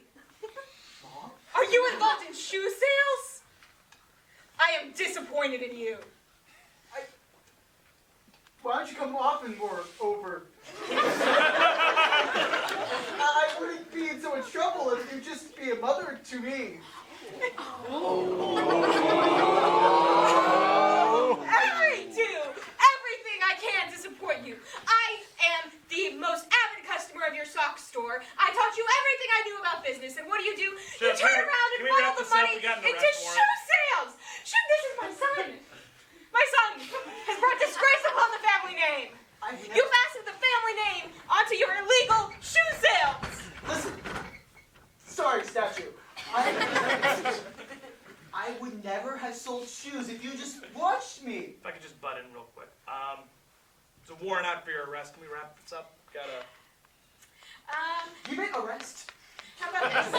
Mom? Are you involved in shoe sales? I am disappointed in you. Why don't you come often more over? I wouldn't be in so much trouble if you'd just be a mother to me. I do everything I can to support you. I am the most avid customer of your sock store. I taught you everything I knew about business, and what do? You Sure, turn can around and we funnel wrap the this up? money We got an into arrest shoe sales. Shoot, this is my son. My son has brought disgrace upon the family name. You fastened the family name onto your illegal shoe sales. Listen, sorry, statue. I would never have sold shoes if you just watched me. If I could just butt in real quick. It's a warrant out for your arrest. Can we wrap this up? Gotta. You meant arrest? How about this?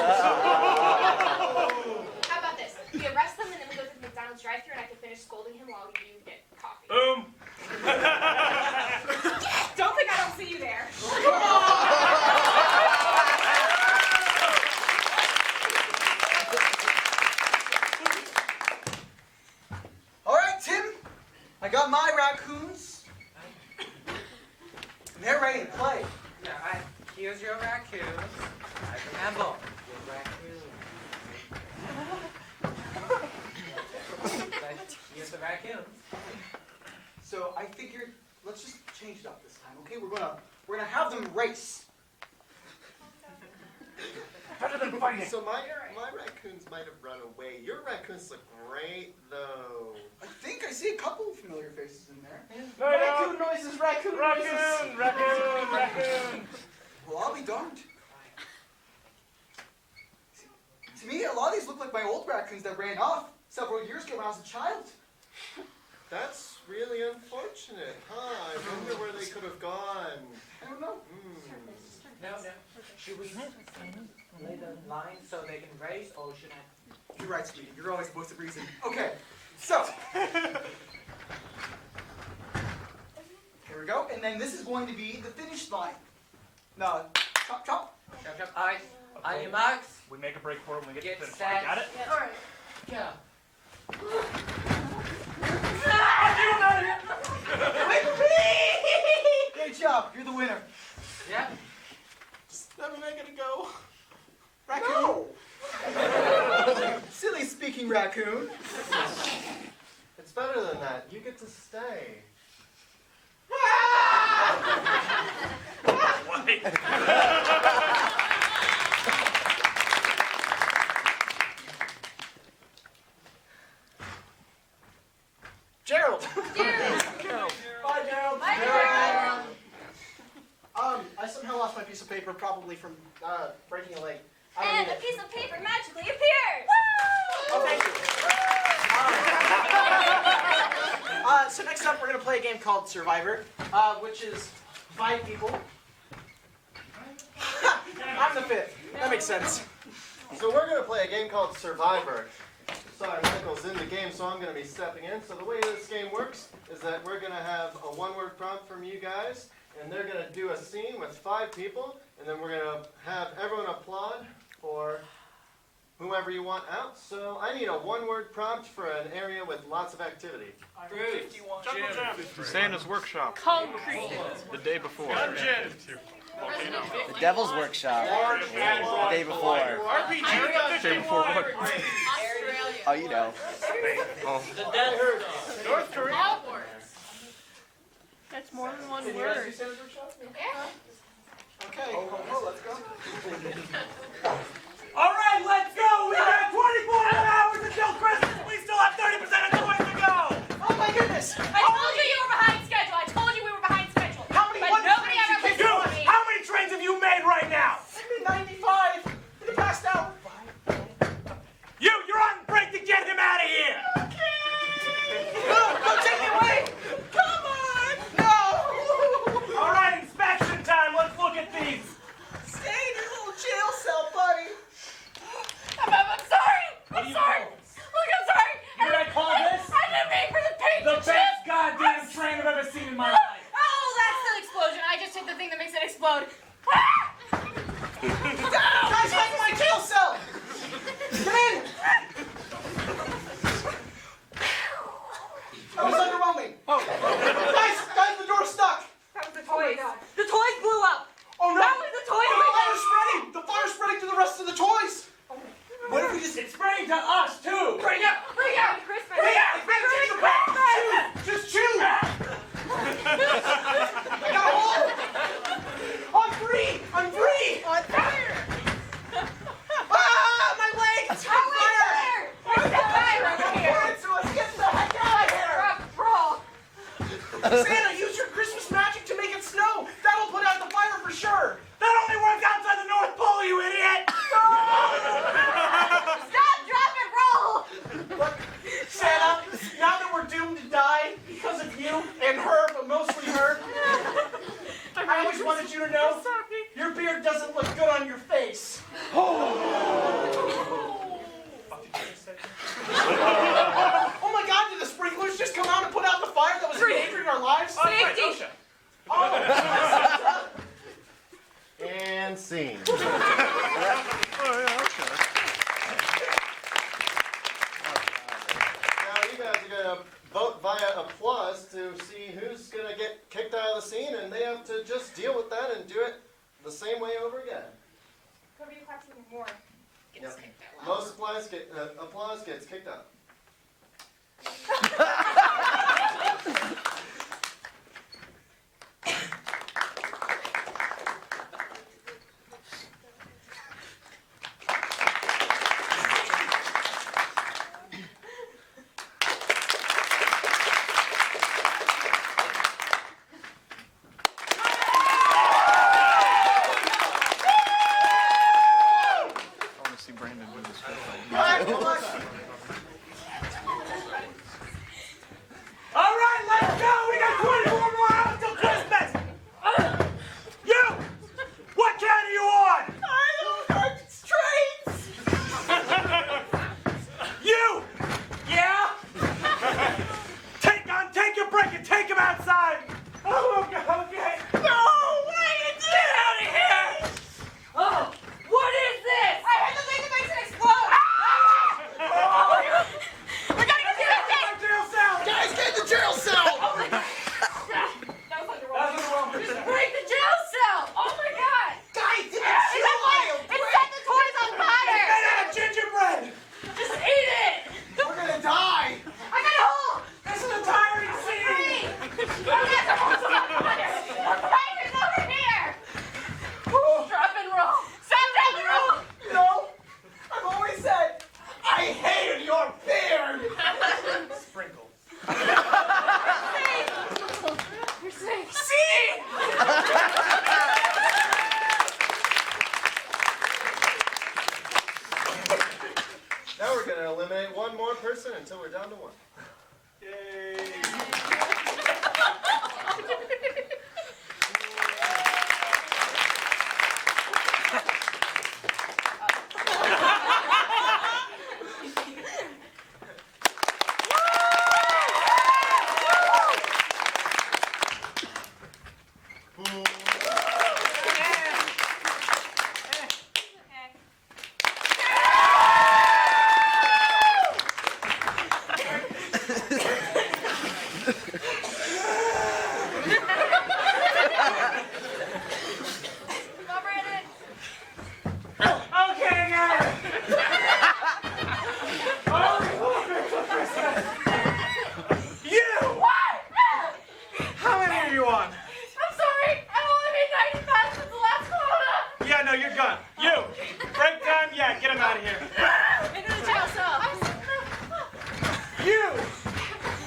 How about this? We arrest them and then we go to the McDonald's drive-thru and I can finish scolding him while you get coffee. Boom. Don't think I don't see you there. All right, Tim. I got my raccoons. And they're ready to play. Yeah, here's your raccoon. I remember your raccoon. Here's the raccoon. So I figured, let's just change it up this time, okay? We're gonna have them race. better than fighting. So my raccoons might have run away. Your raccoons look great, though. I think I see a couple of familiar faces in there. Raccoon noises, raccoon noises. Raccoon. Well, I'll be darned. To me, a lot of these look like my old raccoons that ran off several years ago when I was a child. That's really unfortunate, huh? I wonder where they could have gone. I don't know. No. Should we lay the line so they can race, or should I? You're right, Speedy. You're always supposed to reason. Okay, so. Here we go. And then this is going to be the finish line. Now, chop, chop. Alright, on your marks. We make a break for it when we get to the finish set. line. Got it? All right. Go. Great job. You're the winner. Yep. Let me make it a go. Raccoon. Silly speaking raccoon. It's better than that. You get to stay. Gerald. Gerald. Bye, Gerald. Bye, Gerald. I somehow lost my piece of paper, probably from breaking a leg. I don't And need a it. piece of paper magically appears. Oh, thank you. So next up, we're going to play a game called Survivor, which is 5 people. I'm the 5th. That makes sense. So we're going to play a game called Survivor. Sorry, Michael's in the game, so I'm going to be stepping in. So the way this game works is that we're going to have a one-word prompt from you guys, and they're going to do a scene with 5 people, and then we're going to have everyone applaud for whoever you want out. So I need a one-word prompt for an area with lots of activity. Santa's workshop. Concrete. The day before. The Devil's Workshop. The day before. The day before what? Oh, you know. Oh. North Korea. That's more than one Can you guys do word. Santa's workshop? Yeah. Okay. Oh, let's go. All right, let's go. We got 24 hours until Christmas. We still have 30% of the way to go. Oh my goodness! I told you were behind schedule. I told you we were behind schedule. How many But one nobody trains ever you listened You, to me. how many trains have you made right now? I'm in 95. He passed out. You're on break to get him out of here. No, take me away! Come on! No! All right, inspection time. Let's look at these. Stay in your little jail cell, buddy. I'm sorry. I'm sorry. Look, I'm sorry. You know what I call this? I didn't mean for the paint The to chip. best goddamn train I've ever seen in my life. Oh, that's the explosion. I just hit the thing that makes it explode. Guys, hide in my jail cell! Come in! That was underwhelming. Guys, the door's stuck. That was the toys. The toys blew up. Oh no! That was the toys. The fire's spreading! The fire's spreading to the rest of the toys! What if we just... It's spreading to us too. Bring it! Bring out Christmas. Bring out Christmas. Just chew! I got a hole! I'm free! I'm free! On fire. Ah, my leg! It's on fire! There's the fire over here. So let's get the heck out of here! Roll. Santa, use your Christmas magic to make it snow! That'll put out the fire for sure! That only works outside the North Pole, you idiot. Stop, drop, and roll. Look, Santa, now that we're doomed to die because of you and her, but mostly her, I always wanted you to know your beard doesn't look good on your face. Oh my God, did the sprinklers just come out and put out the fire that was endangering our lives? Safety. Oh, And scene. Oh, yeah, okay. Now you guys are going to vote via applause to see who's going to get kicked out of the scene, and they have to just deal with that and do it the same way over again. Whoever you clap even more gets Yep. kicked out. Most applause gets kicked out. Just break the jail cell! Oh my god! Guys, it's It set the toys on fire! Made out of gingerbread! Just eat it! We're gonna die! I got a hole! This is a tiring scene! I got the holes on fire! The fire's over here! Drop and roll! Stop, drop and roll! You know, I've always said, I hated your beard! Sprinkle. You're safe. See? Now we're gonna eliminate one more person until we're down to one. Okay, guys. You! How many are you on? I'm sorry. I've only made 95 since the last quota. Yeah, no, you're done. You! Break time? Yeah, get him out of here. Into the jail cell. You!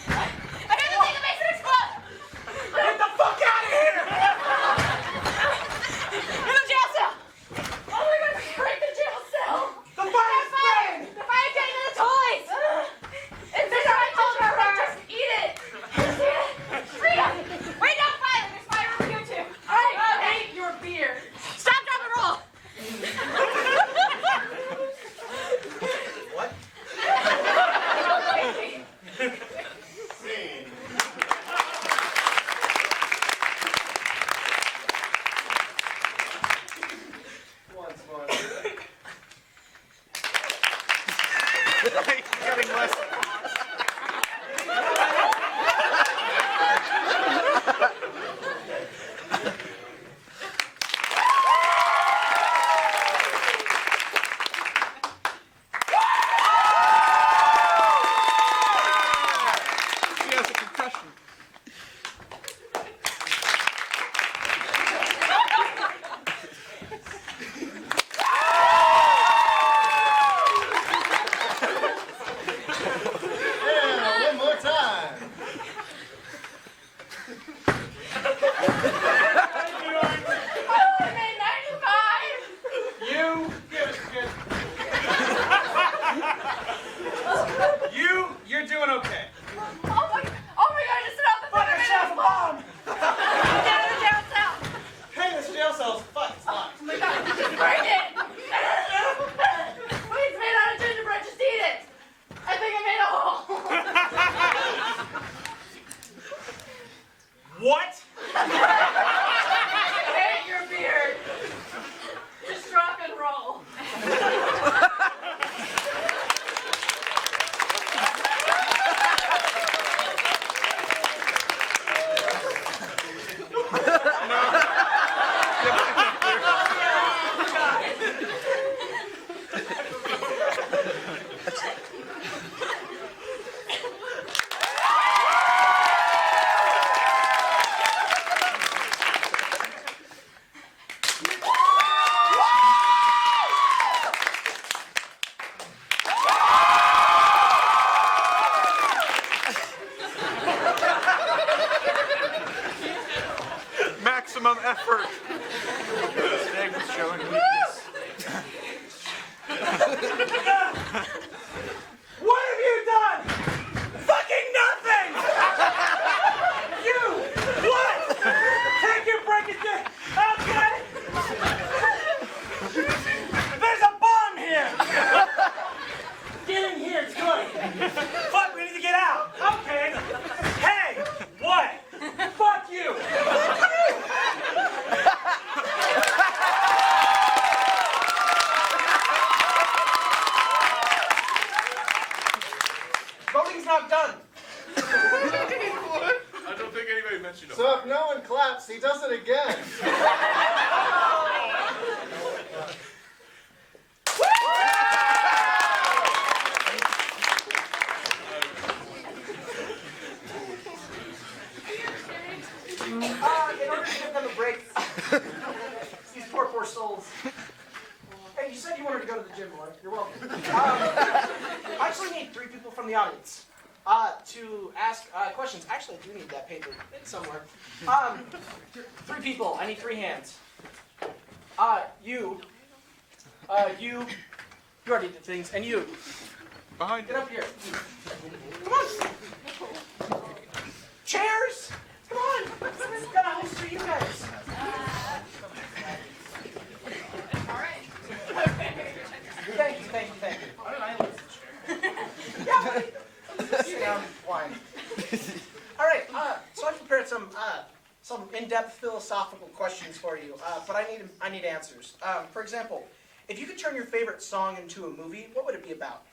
I hear the thing that makes it explode. Get the fuck out of here! In the jail cell. Oh my god, break the jail cell. The fire's spreading! The fire's getting to the toys. It's just my gingerbread. Just eat it. Just eat it. Freedom. Wait, no fire. There's fire over here too. I hate your beer. Stop, drop, and roll. What? Scene. Once more. Getting less. He has a concussion. Yeah, one more time. I only made 95. You! Give us good. You're doing okay. Oh my god, just sit off the Fuck yourself, Mom! Get out of the jail cell. Hey, this jail cell's fucked. It's locked. Oh my god, just break it. Wait, it's made out of gingerbread. Just eat it. I think I made a hole. What? I hate your beard. Just rock and roll. Maximum effort. Snake was showing weakness. What have you done? Fucking nothing! You! What? Take your break and get okay? There's a bomb here! Get in here, it's good. Fuck, we need to get out. Okay. Hey, what? Fuck you! does it again. In order to give them a break, these poor souls. Hey, you said you wanted to go to the gym more. You're welcome. I actually need 3 people from the audience to ask questions. Actually, I do need that paper. It's somewhere. 3 people. I need 3 hands. You already did things, and you. Behind. Get up here. Come on. Chairs. Come on. I've got a host for you guys. Thank you. Why did I lose the chair? Yeah, sit down, wine. All right, so I prepared some in-depth philosophical questions for you, but I need answers. For example, if you could turn your favorite song into a movie, what would it be about?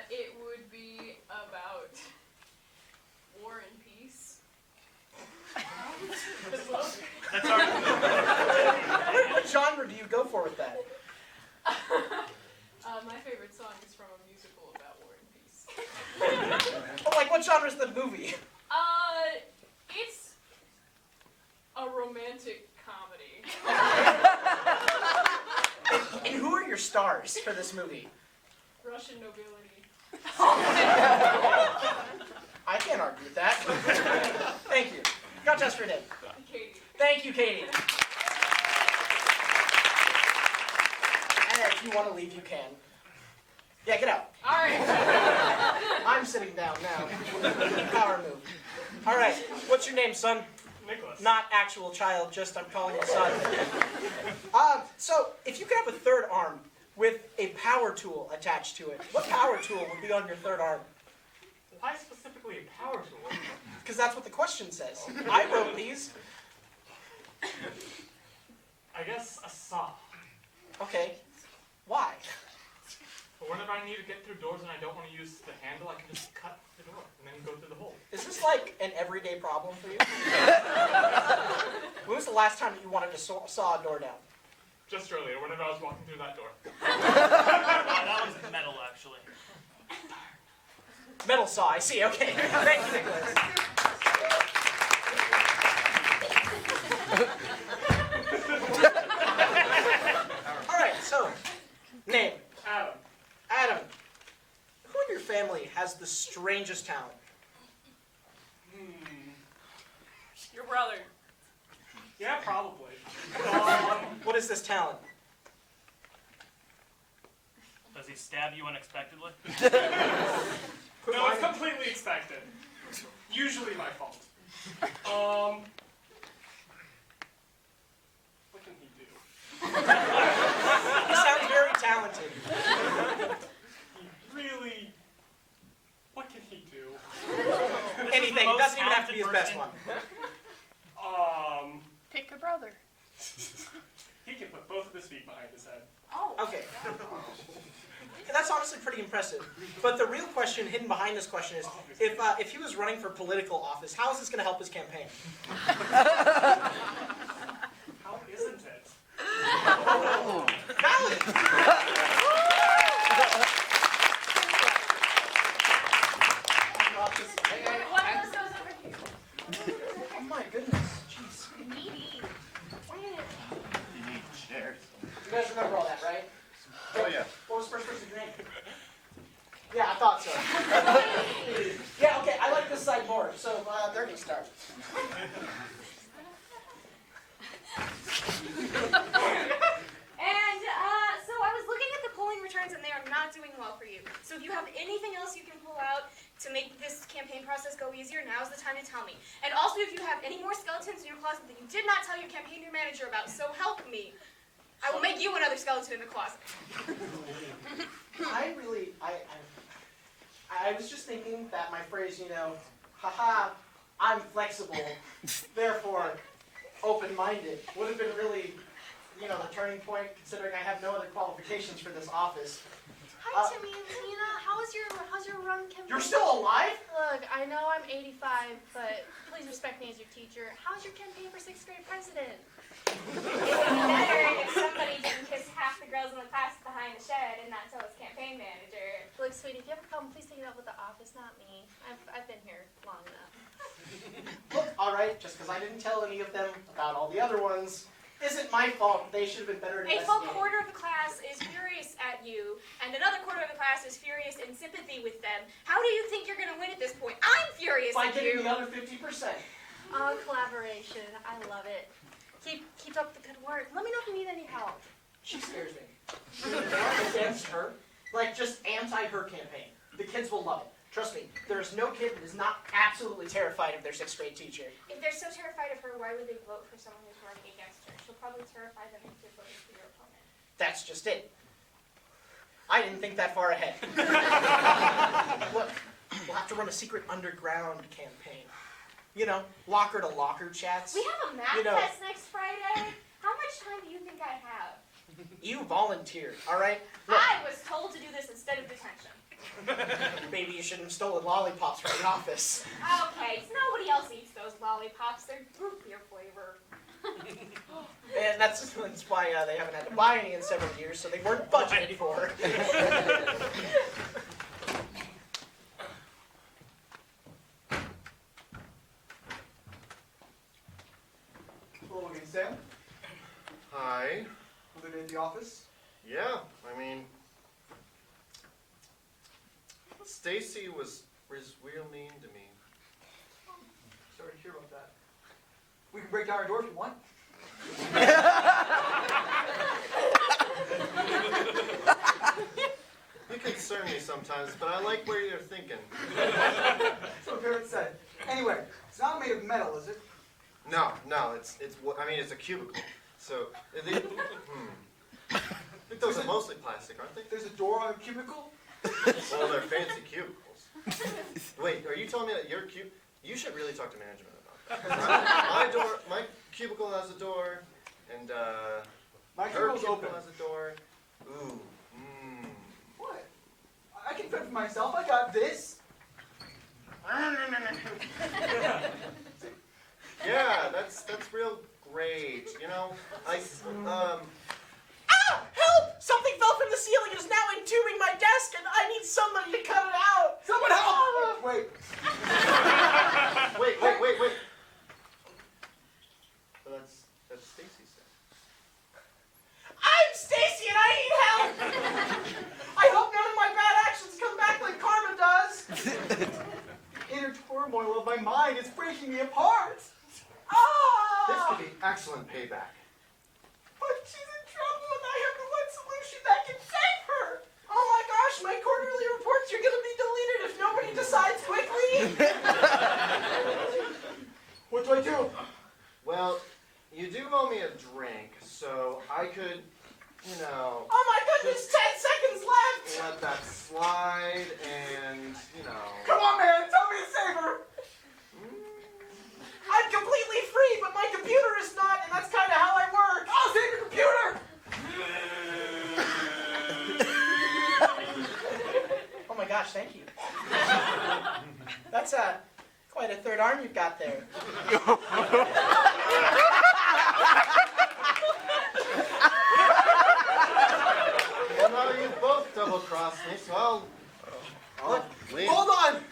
It would be about war and peace. That's our. What genre do you go for with that? My favorite song is from a musical about war and peace. Oh, like what genre is the movie? It's a romantic comedy. And who are your stars for this movie? Russian nobility. I can't argue with that. Thank you. Got just for Dave. Katie. Thank you, Katie. And if you want to leave, you can. Yeah, get out. All right. I'm sitting down now. Power move. All right. What's your name, son? Nicholas. Not actual child, just I'm calling you son. So, if you could have a third arm with a power tool attached to it, what power tool would be on your third arm? Why specifically a power tool? Because that's what the question says. I wrote these. I guess a saw. Okay. Why? But whenever I need to get through doors and I don't want to use the handle, I can just cut the door and then go through the hole. Is this like an everyday problem for you? When was the last time that you wanted to saw a door down? Just earlier, whenever I was walking through that door. That was metal, actually. Metal saw, I see, okay. Thank you, Nicholas. All right, so, name. Adam. Adam. Who in your family has the strangest talent? Your brother. Yeah, probably. What is this talent? Does he stab you unexpectedly? Quit No, it's whining. completely expected. Usually my fault. What can he do? He sounds very talented. Really? What can he do? Anything. It doesn't even have to be his best one. Pick a brother. He can put both of his feet behind his head. Oh. Okay. That's honestly pretty impressive. But the real question hidden behind this question is, if he was running for political office, how is this going to help his campaign? How isn't it? Valid! One of those goes over here. Oh my goodness. Jeez. Needy. You need chairs. You guys remember all that, right? Oh, yeah. What was the first person's name? Yeah, I thought so. Yeah, okay, I like this side more, so there you start. And so I was looking at the polling returns and they are not doing well for you. So if you have anything else you can pull out to make this campaign process go easier, now's the time to tell me. And also if you have any more skeletons in your closet that you did not tell your campaign manager about, so help me. I will make you another skeleton in the closet. I was just thinking that my phrase, haha, I'm flexible, therefore open-minded, would have been really, the turning point, considering I have no other qualifications for this office. Hi, Timmy and Tina. How's your run campaign? You're still alive? Look, I know I'm 85, but please respect me as your teacher. How's your campaign for 6th grade president? It would be better if somebody didn't kiss half the girls in the class behind the shed and not tell his campaign manager. Look, sweetie, if you have a problem, please take it up with the office, not me. I've been here long enough. Look, all right, just because I didn't tell any of them about all the other ones, isn't my fault. They should have been better at A full investigating. quarter of the class is furious at you, and another quarter of the class is furious in sympathy with them. How do you think you're going to win at this point? I'm furious By at getting you. the other 50%. Oh, collaboration. I love it. Keep up the good work. Let me know if you need any help. She scares me. Against her, like just anti-her campaign. The kids will love it. Trust me, there is no kid that is not absolutely terrified of their 6th grade teacher. If they're so terrified of her, why would they vote for someone who's running against her? She'll probably terrify them into voting for your opponent. That's just it. I didn't think that far ahead. Look, we'll have to run a secret underground campaign. You know, locker to locker chats. We have a math test next Friday. How much time do you think I have? You volunteered, all right? Look, I was told to do this instead of detention. maybe you shouldn't have stolen lollipops from the office. Okay, nobody else eats those lollipops. They're root beer flavor. And that's why they haven't had to buy any in several years, so they weren't budgeted for. Hello again, Sam. Hi. Another day at the office. Yeah, I mean, Stacy was real mean to me. Sorry to hear about that. We can break down our door if you want. You concern me sometimes, but I like where you're thinking. That's what parents said. Anyway, it's not made of metal, is it? No, it's I mean, it's a cubicle. So, I think those are mostly plastic, aren't they? There's a door on a cubicle? Well, they're fancy cubicles. Wait, are you telling me that your you should really talk to management about that. My cubicle has a door, and My her cubicle's cubicle open. has a door. Ooh, What? I can fend for myself. I got this. Yeah, that's real great. You know, Ah! Help! Something fell from the ceiling and is now entombing my desk, and I need somebody to cut it out. Someone help! Wait. Wait. That's Stacy's stuff. I'm Stacy and I need help! I hope none of my bad actions come back like karma does. The inner turmoil of my mind is breaking me apart. This could be excellent payback. But she's in trouble and I have the one solution that can save her! Oh my gosh, my quarterly reports are gonna be deleted if nobody decides quickly! What do I do? Well, you do owe me a drink, so I could, you know, Oh my goodness, 10 seconds left! let that slide and, you know. Come on, man. Tell me to save her. I'm completely free, but my computer is not, and that's kind of how I work! I'll save your computer. Oh my gosh, thank you. That's quite a third arm you've got there. Well, now you both double-crossed me, so I'll leave. Hold on.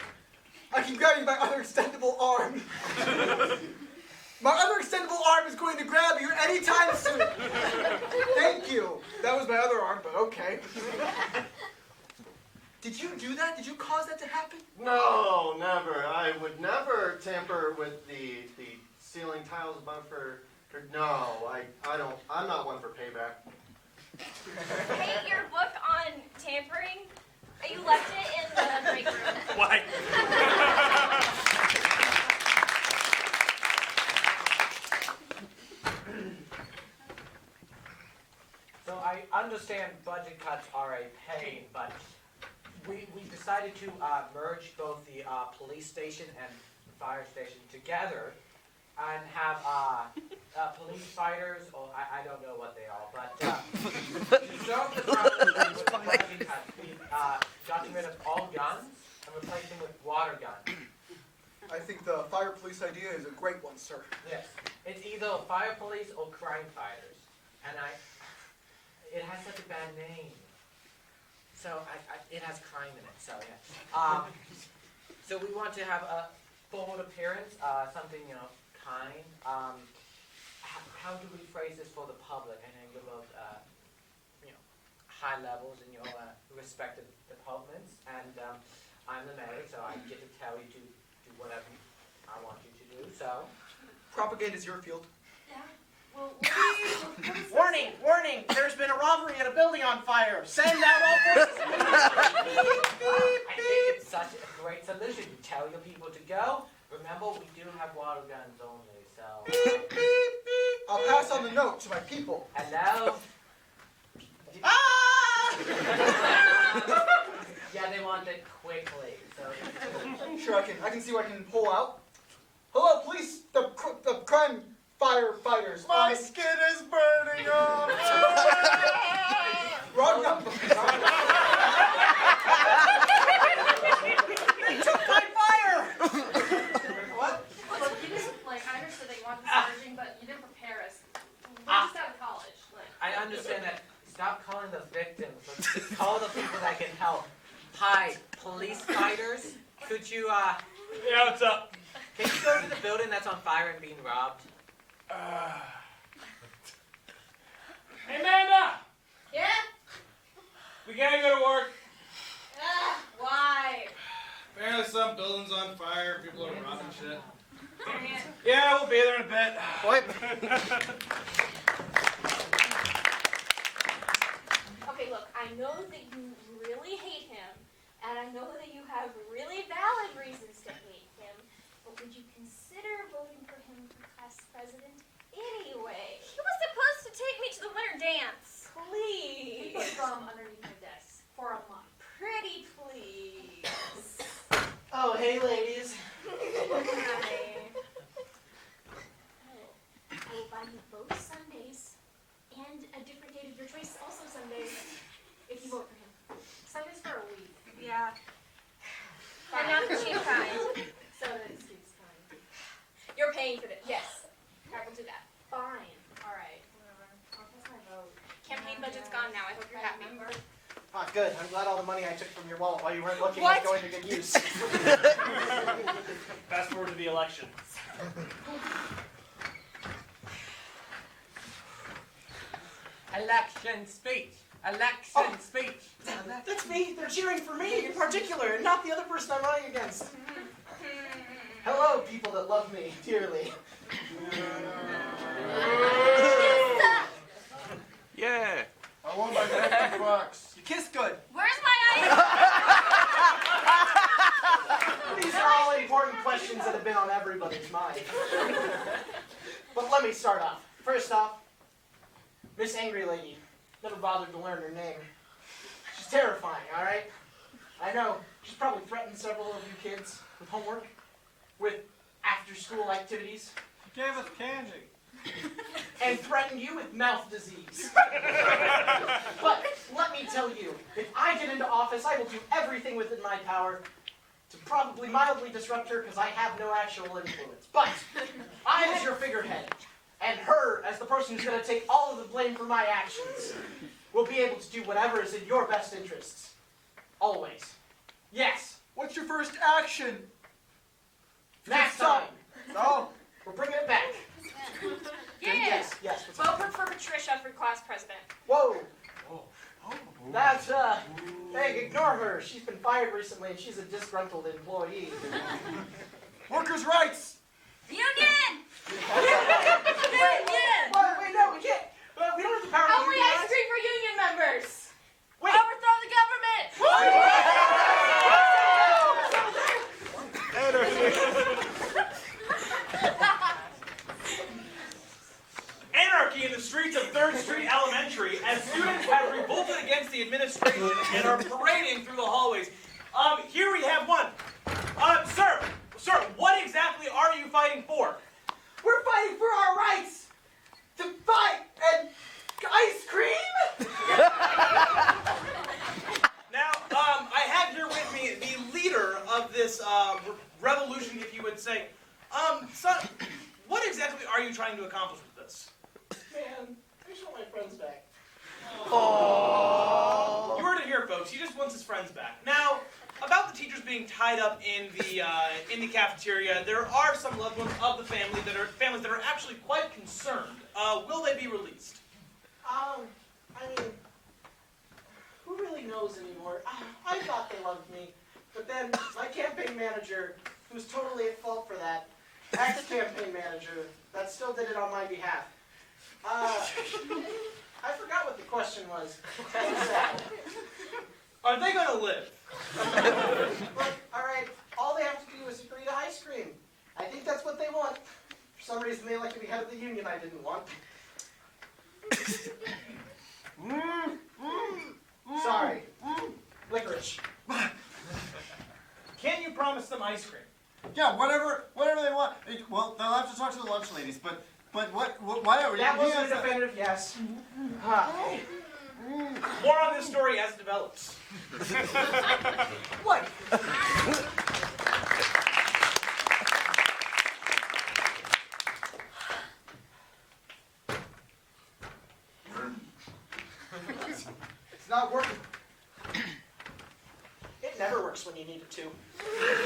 I can grab you by my other extendable arm. My other extendable arm is going to grab you anytime soon. Thank you. That was my other arm, but okay. Did you do that? Did you cause that to happen? No, never. I would never tamper with the ceiling tiles above her. No, I don't. I'm not one for payback. Hey, your book on tampering, you left it in the break room. Why? So I understand budget cuts are a pain, but we decided to merge both the police station and fire station together and have police fighters, or I don't know what they are, but to solve the problem, we've gotten rid of all guns and replaced them with water guns. I think the fire police idea is a great one, sir. Yes, it's either fire police or crime fighters, and it has such a bad name. So it has crime in it. So yeah. So we want to have a forward appearance, something kind. How do we phrase this for the public? I know you're both high levels in your respective departments, and I'm the mayor, so I get to tell you to do whatever I want you to do. So Propaganda is your field. Yeah. Well, what is Warning! Warning! There's been a robbery at a building on fire. Send out all forces. I think it's such a great solution. You tell your people to go. Remember, we do have water guns only, so. I'll pass on the note to my people. Hello? Ah! Yeah, they want it quickly, so. Sure, I can see what I can pull out. Hello, police, the crime firefighters. My skin is burning off. Wrong number. They took my fire! What? Look, you didn't, I understood that you wanted surging, but you didn't prepare us. We're just out of college. I understand that. Stop calling the victims. Let's call the people that can help. Hi, police fighters. Could you, Yeah, what's up? can you go to the building that's on fire and being robbed? Hey, Amanda! Yeah? We gotta go to work. Why? Apparently some building's on fire, people are robbing shit. Yeah, we'll be there in a bit. What? Okay, look, I know that you really hate him, and I know that you have really valid reasons to hate him, but would you consider voting for him for class president anyway? He was supposed to take me to the winter dance. Please. He put gum underneath my desk for a month. Pretty please. Oh, hey, ladies. Hi. I will buy you both Sundays and a different date of your choice, also Sundays, if you vote for him. Sundays for a week. Yeah. And not the cheap kind. So that it's fine. You're paying for this. Yes, I will do that. Fine. All right. Whatever. I'll post my vote. Campaign budget's gone now. I hope you're happy. Ah, good. I'm glad all the money I took from your wallet while you weren't looking What? was going to good use. Fast forward to the election. Election speech. Election speech. That's me. They're cheering for me in particular, and not the other person I'm running against. Hello, people that love me dearly. Yeah. I want my 50 bucks. You kiss good. Where's my ice? These are all important questions that have been on everybody's mind. But let me start off. First off, Miss Angry Lady. Never bothered to learn her name. She's terrifying, alright? I know. She's probably threatened several of you kids with homework, with after-school activities, She gave us candy. and threatened you with mouth disease. But let me tell you, if I get into office, I will do everything within my power to probably mildly disrupt her because I have no actual influence. But I, as your figurehead, and her, as the person who's going to take all of the blame for my actions, will be able to do whatever is in your best interests. Always. Yes. What's your first action? Next time. Oh. We're bringing it back. Yeah. Yes, yes. What's up? Vote for Patricia for class president. Whoa. That's, hey, ignore her. She's been fired recently and she's a disgruntled employee. Workers' rights. Union! Wait, no, we can't. We don't have the power to Only unionize. ice cream for union members! Wait. Overthrow the government! Anarchy in the streets of 3rd Street Elementary as students have revolted against the administration and are parading through the hallways. Here we have one. Sir, what exactly are you fighting for? We're fighting for our rights. you trying to accomplish with this? Man, I just want my friends back. You heard it here, folks. He just wants his friends back. Now, about the teachers being tied up in the cafeteria, there are some loved ones of the families that are actually quite concerned. Will they be released? I mean, who really knows anymore? I thought they loved me, but then my campaign manager, who's totally at fault for that, ex-campaign manager, that still did it on my behalf. I forgot what the question was. Are they going to live? Look, all right, all they have to do is agree to ice cream. I think that's what they want. For some reason, they like to be head of the union I didn't want. Sorry. Licorice. Can you promise them ice cream? Yeah, whatever they want. Well, they'll have to talk to the lunch ladies, but whatever. That was a definitive yes. More on this story as it develops. What? It's not working. It never works when you need it to. I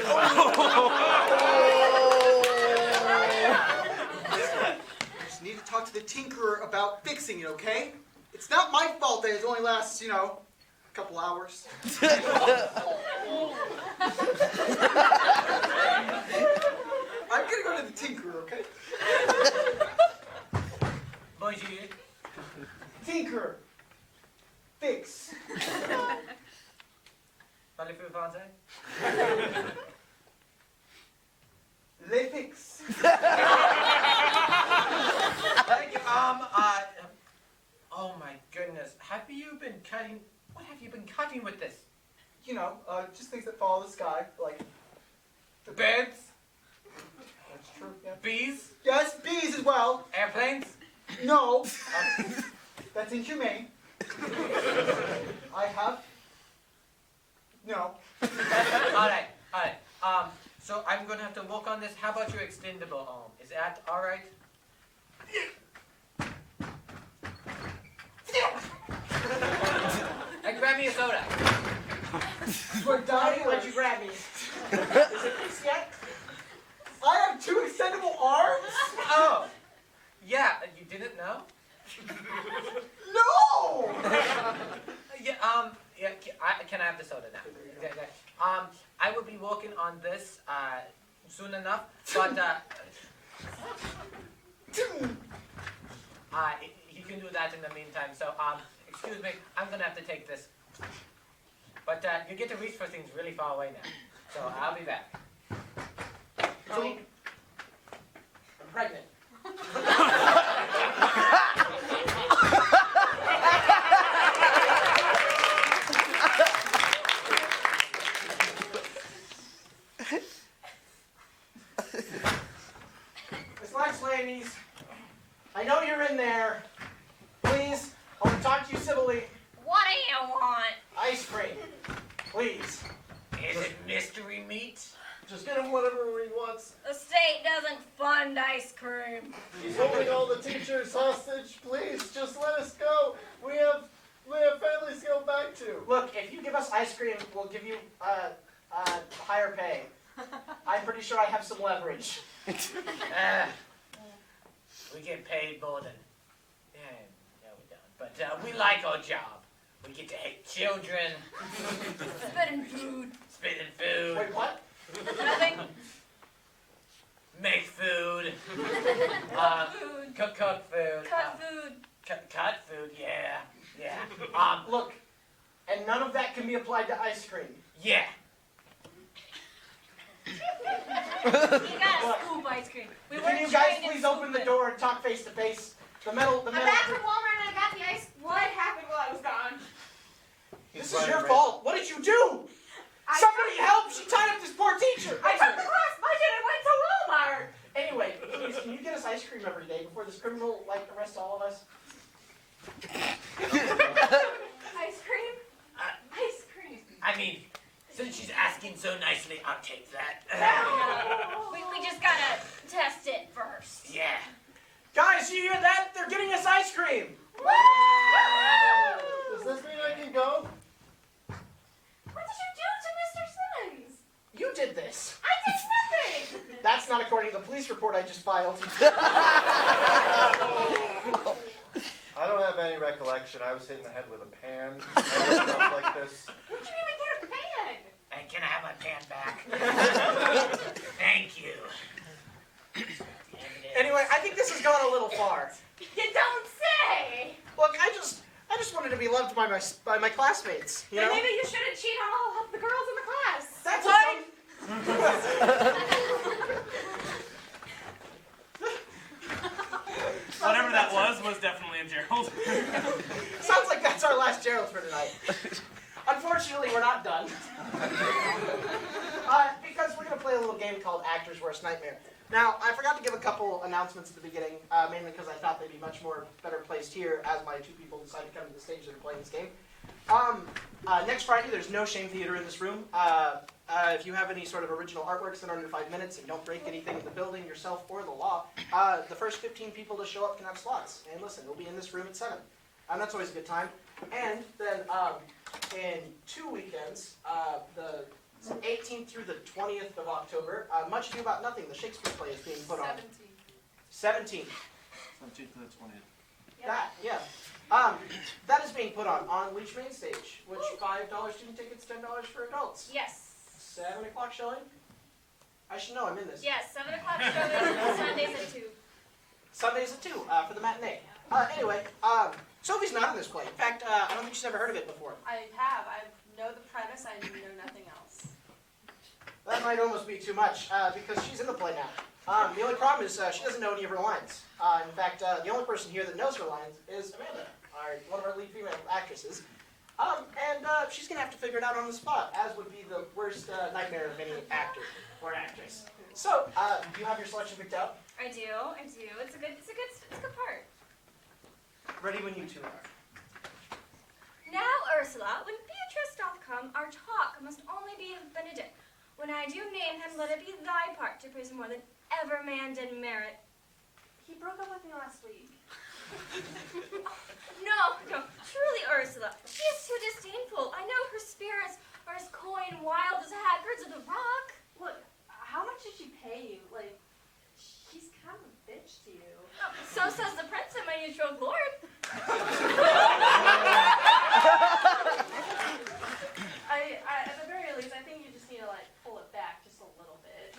just need to talk to the tinkerer about fixing it, okay? It's not my fault that it only lasts, a couple hours. I'm gonna go to the tinkerer, okay? Bonjour. Tinkerer. Fix. Parlez-vous français? Les fix. Thank you. Oh my goodness. What have you been cutting with this? Just things that follow the sky, like Birds? that's true. Yeah. Bees? Yes, bees as well. Airplanes? No, that's inhumane. I have. No. Alright. So I'm gonna have to work on this. How about your extendable arm? Is that alright? And grab me a soda. We're dying. Why'd you grab me? Is it fixed yet? I have 2 extendable arms. Oh! Yeah, you didn't know? No. Can I have the soda now? I will be working on this soon enough, but he can do that in the meantime. So excuse me, I'm gonna have to take this. But you get to reach for things really far away now, so I'll be back. Honey, I'm pregnant. Miss Lunch Ladies, I know you're in there. Please, I want to talk to you civilly. What do you want? Ice cream. Please. Is it mystery meat? Just get him whatever he wants. The state doesn't fund ice cream. He's holding all the teachers hostage. Please, just let us go. We have families to go back to. Look, if you give us ice cream, we'll give you higher pay. I'm pretty sure I have some leverage. We get paid more than... no, we don't. But we like our job. We get to hate children. Spitting food. Spitting food. Wait, what? Nothing. Make food. Cook food. Cut food. Cut food, yeah. Look, and none of that can be applied to ice cream. Yeah. You gotta scoop ice cream. We Can weren't you guys trained in please open the scooping. door and talk face to face? The metal. I'm back from Walmart and I got the ice. What happened while I was gone? This is your fault. What did you do? Somebody help! She tied up this poor teacher. I took the class budget and went to Walmart. Anyway, please, can you get us ice cream every day before this criminal arrests all of us? Ice cream? Ice cream. I mean, since she's asking so nicely, I'll take that. We just gotta test it first. Yeah. just filed. I don't have any recollection. I was hit in the head with a pan. I did stuff like this. How'd you even get a pan? Hey, can I have my pan back? Thank you. Anyway, I think this has gone a little far. You don't say! Look, I just wanted to be loved by my classmates. You Then know? maybe you shouldn't cheat on all of the girls in the class. That's what? Whatever that was definitely a Gerald. Sounds like that's our last Gerald for tonight. Unfortunately, we're not done. Because we're going to play a little game called Actor's Worst Nightmare. Now, I forgot to give a couple announcements at the beginning, mainly because I thought they'd be much more better placed here as my two people decided to come to the stage that are playing this game. Next Friday, there's no shame theater in this room. If you have any sort of original artworks that are under 5 minutes and don't break anything in the building, yourself, or the law, the first 15 people to show up can have slots. And listen, we'll be in this room at 7. That's always a good time. And then in 2 weekends, the 18th through the 20th of October, Much Ado About Nothing, the Shakespeare play, is being put on. 17th. 17th to the 20th. That, yeah. That is being put on Leech Main Stage, which $5 student tickets, $10 for adults. Yes. 7 o'clock showing? I should know, I'm in this. Yes, 7 o'clock showing, Sundays at 2. Sundays at 2 for the matinee. Anyway, Sophie's not in this play. In fact, I don't think she's ever heard of it before. I have. I know the premise. I know nothing else. That might almost be too much, because she's in the play now. The only problem is she doesn't know any of her lines. In fact, the only person here that knows her lines is Amanda, one of our lead female actresses. And she's going to have to figure it out on the spot, as would be the worst nightmare of any actor or actress. So, do you have your selection picked out? I do. It's a good part. Ready when you two are. Now, Ursula, when Beatrice doth come, our talk must only be of Benedict. When I do name him, let it be thy part to praise him more than ever man did merit. He broke up with me last week. No, truly, Ursula, she is too disdainful. I know her spirits are as coy and wild as haggards of the rock. Look, how much did she pay you? Like, she's kind of a bitch to you. So says the prince and my neutral lord. At the very least, I think you just need to, like, pull it back just a little bit.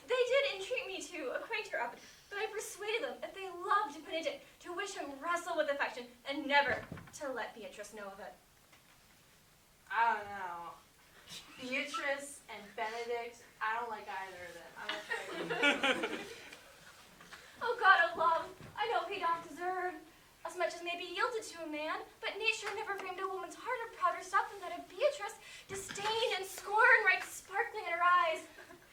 They did entreat me to acquaint her of it, but I persuaded them, if they loved Benedict, to wish him wrestle with affection, and never to let Beatrice know of it. I don't know. Beatrice and Benedict, I don't like either of them. I'm afraid. Oh God of love, I know he doth deserve as much as may be yielded to a man, but nature never framed a woman's heart of prouder stuff than that of Beatrice. Disdain and scorn right sparkling in her eyes,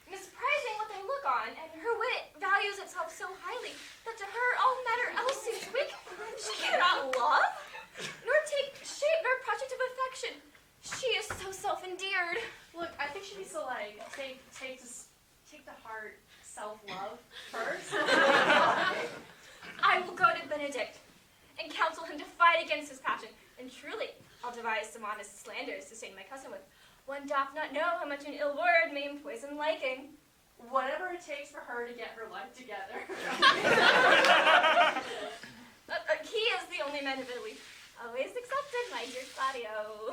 misprizing what they look on, and her wit values itself so highly that to her all matter else seems weak. She cannot love, nor take shape nor project of affection. She is so self-endeared. Look, I think she needs to, like, take to heart self-love first. I will go to Benedict and counsel him to fight against his passion, and truly I'll devise some honest slanders to stain my cousin with. One doth not know how much an ill word may poison liking. Whatever it takes for her to get her life together. He is the only man of Italy. Always accepted, my dear Claudio.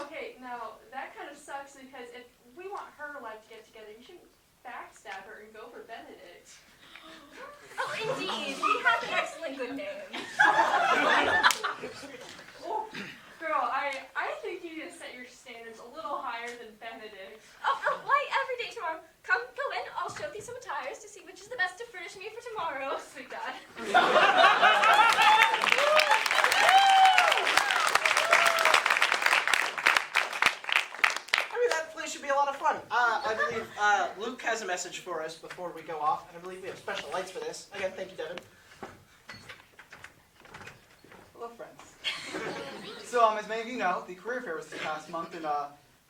Okay, now, that kind of sucks because if we want her life to get together, you shouldn't backstab her and go for Benedict. Oh, indeed. He hath an excellent good name. Oh, girl, I think you need to set your standards a little higher than Benedict. Oh, why, every day tomorrow. Come, go in. I'll show thee some attires to see which is the best to furnish me for tomorrow. Oh, sweet God. That play should be a lot of fun. I believe Luke has a message for us before we go off, and I believe we have special lights for this. Again, thank you, Devin. Hello, friends. So, as many of you know, the career fair was this past month, and,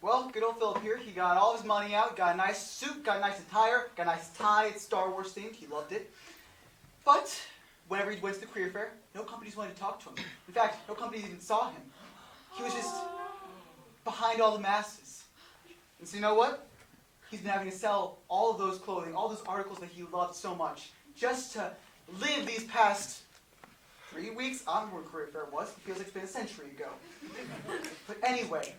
well, good old Philip here, he got all his money out, got a nice suit, got a nice attire, got a nice tie, it's Star Wars themed, he loved it. But, whenever he went to the career fair, no companies wanted to talk to him. In fact, no companies even saw him. He was just behind all the masses. And so you know what? He's been having to sell all of those clothing, all those articles that he loved so much. just to live these past 3 weeks on where career fair was. It feels like it's been a century ago. But anyway,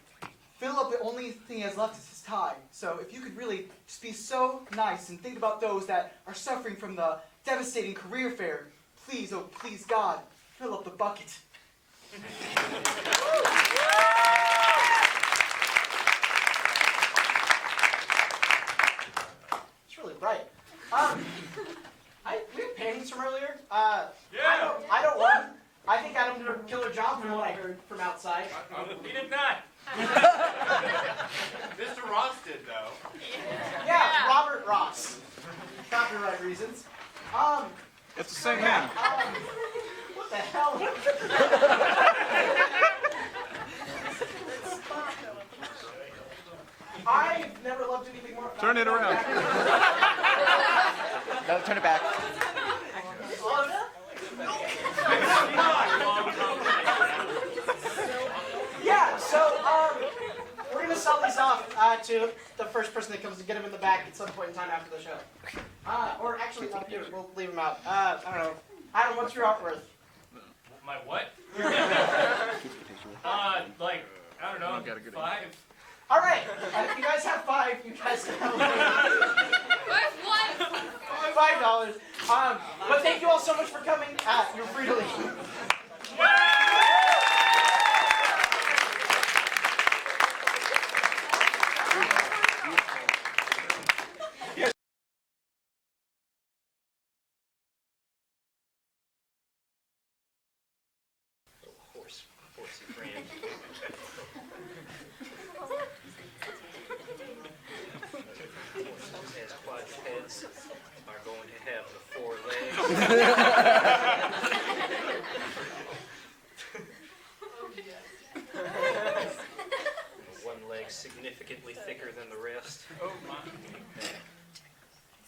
Philip, the only thing he has left is his tie. So if you could really just be so nice and think about those that are suffering from the devastating career fair, please, oh please God, fill up the bucket. It's really bright. We have paintings from earlier. Yeah. I don't want. I think Adam did a killer job from what I heard from outside. He did not. Mr. Ross did, though. Yeah, Robert Ross. Copyright reasons. It's the same man. What the hell? I've never loved anything more. Turn it around. No, turn it back. Yeah, so we're gonna sell these off to the first person that comes to get them in the back at some point in time after the show. Or actually, up here, we'll leave them out. I don't know. Adam, what's your art worth? My what? Like, I don't know, Got a good 5. All right, if you guys have 5, you guys can have $5. But thank you all so much for coming. You're free to leave. Horsey friend. As quadrupeds are going to have the 4 legs. One leg significantly thicker than the rest. Oh, my.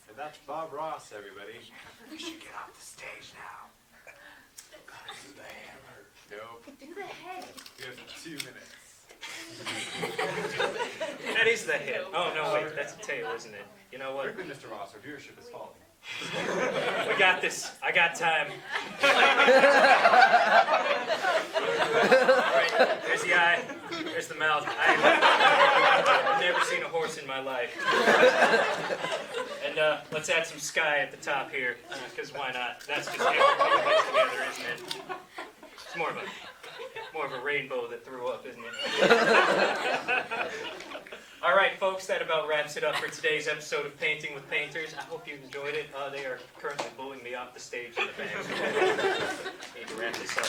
And that's Bob Ross, everybody. You should get off the stage now. Gotta do the hammer. Nope. Do the head. You have 2 minutes. That is the head. Oh, no, wait, that's a tail, isn't it? You know what? Quickly, Mr. Ross, our viewership is falling. We got this. I got time. Alright, there's the eye. There's the mouth. I've never seen a horse in my life. And let's add some sky at the top here, because why not? That's just everything mixed together, isn't it? It's more of a rainbow that threw up, isn't it? All right, folks, that about wraps it up for today's episode of Painting with Painters. I hope you enjoyed it. They are currently booing me off the stage in the back. Need to wrap this up.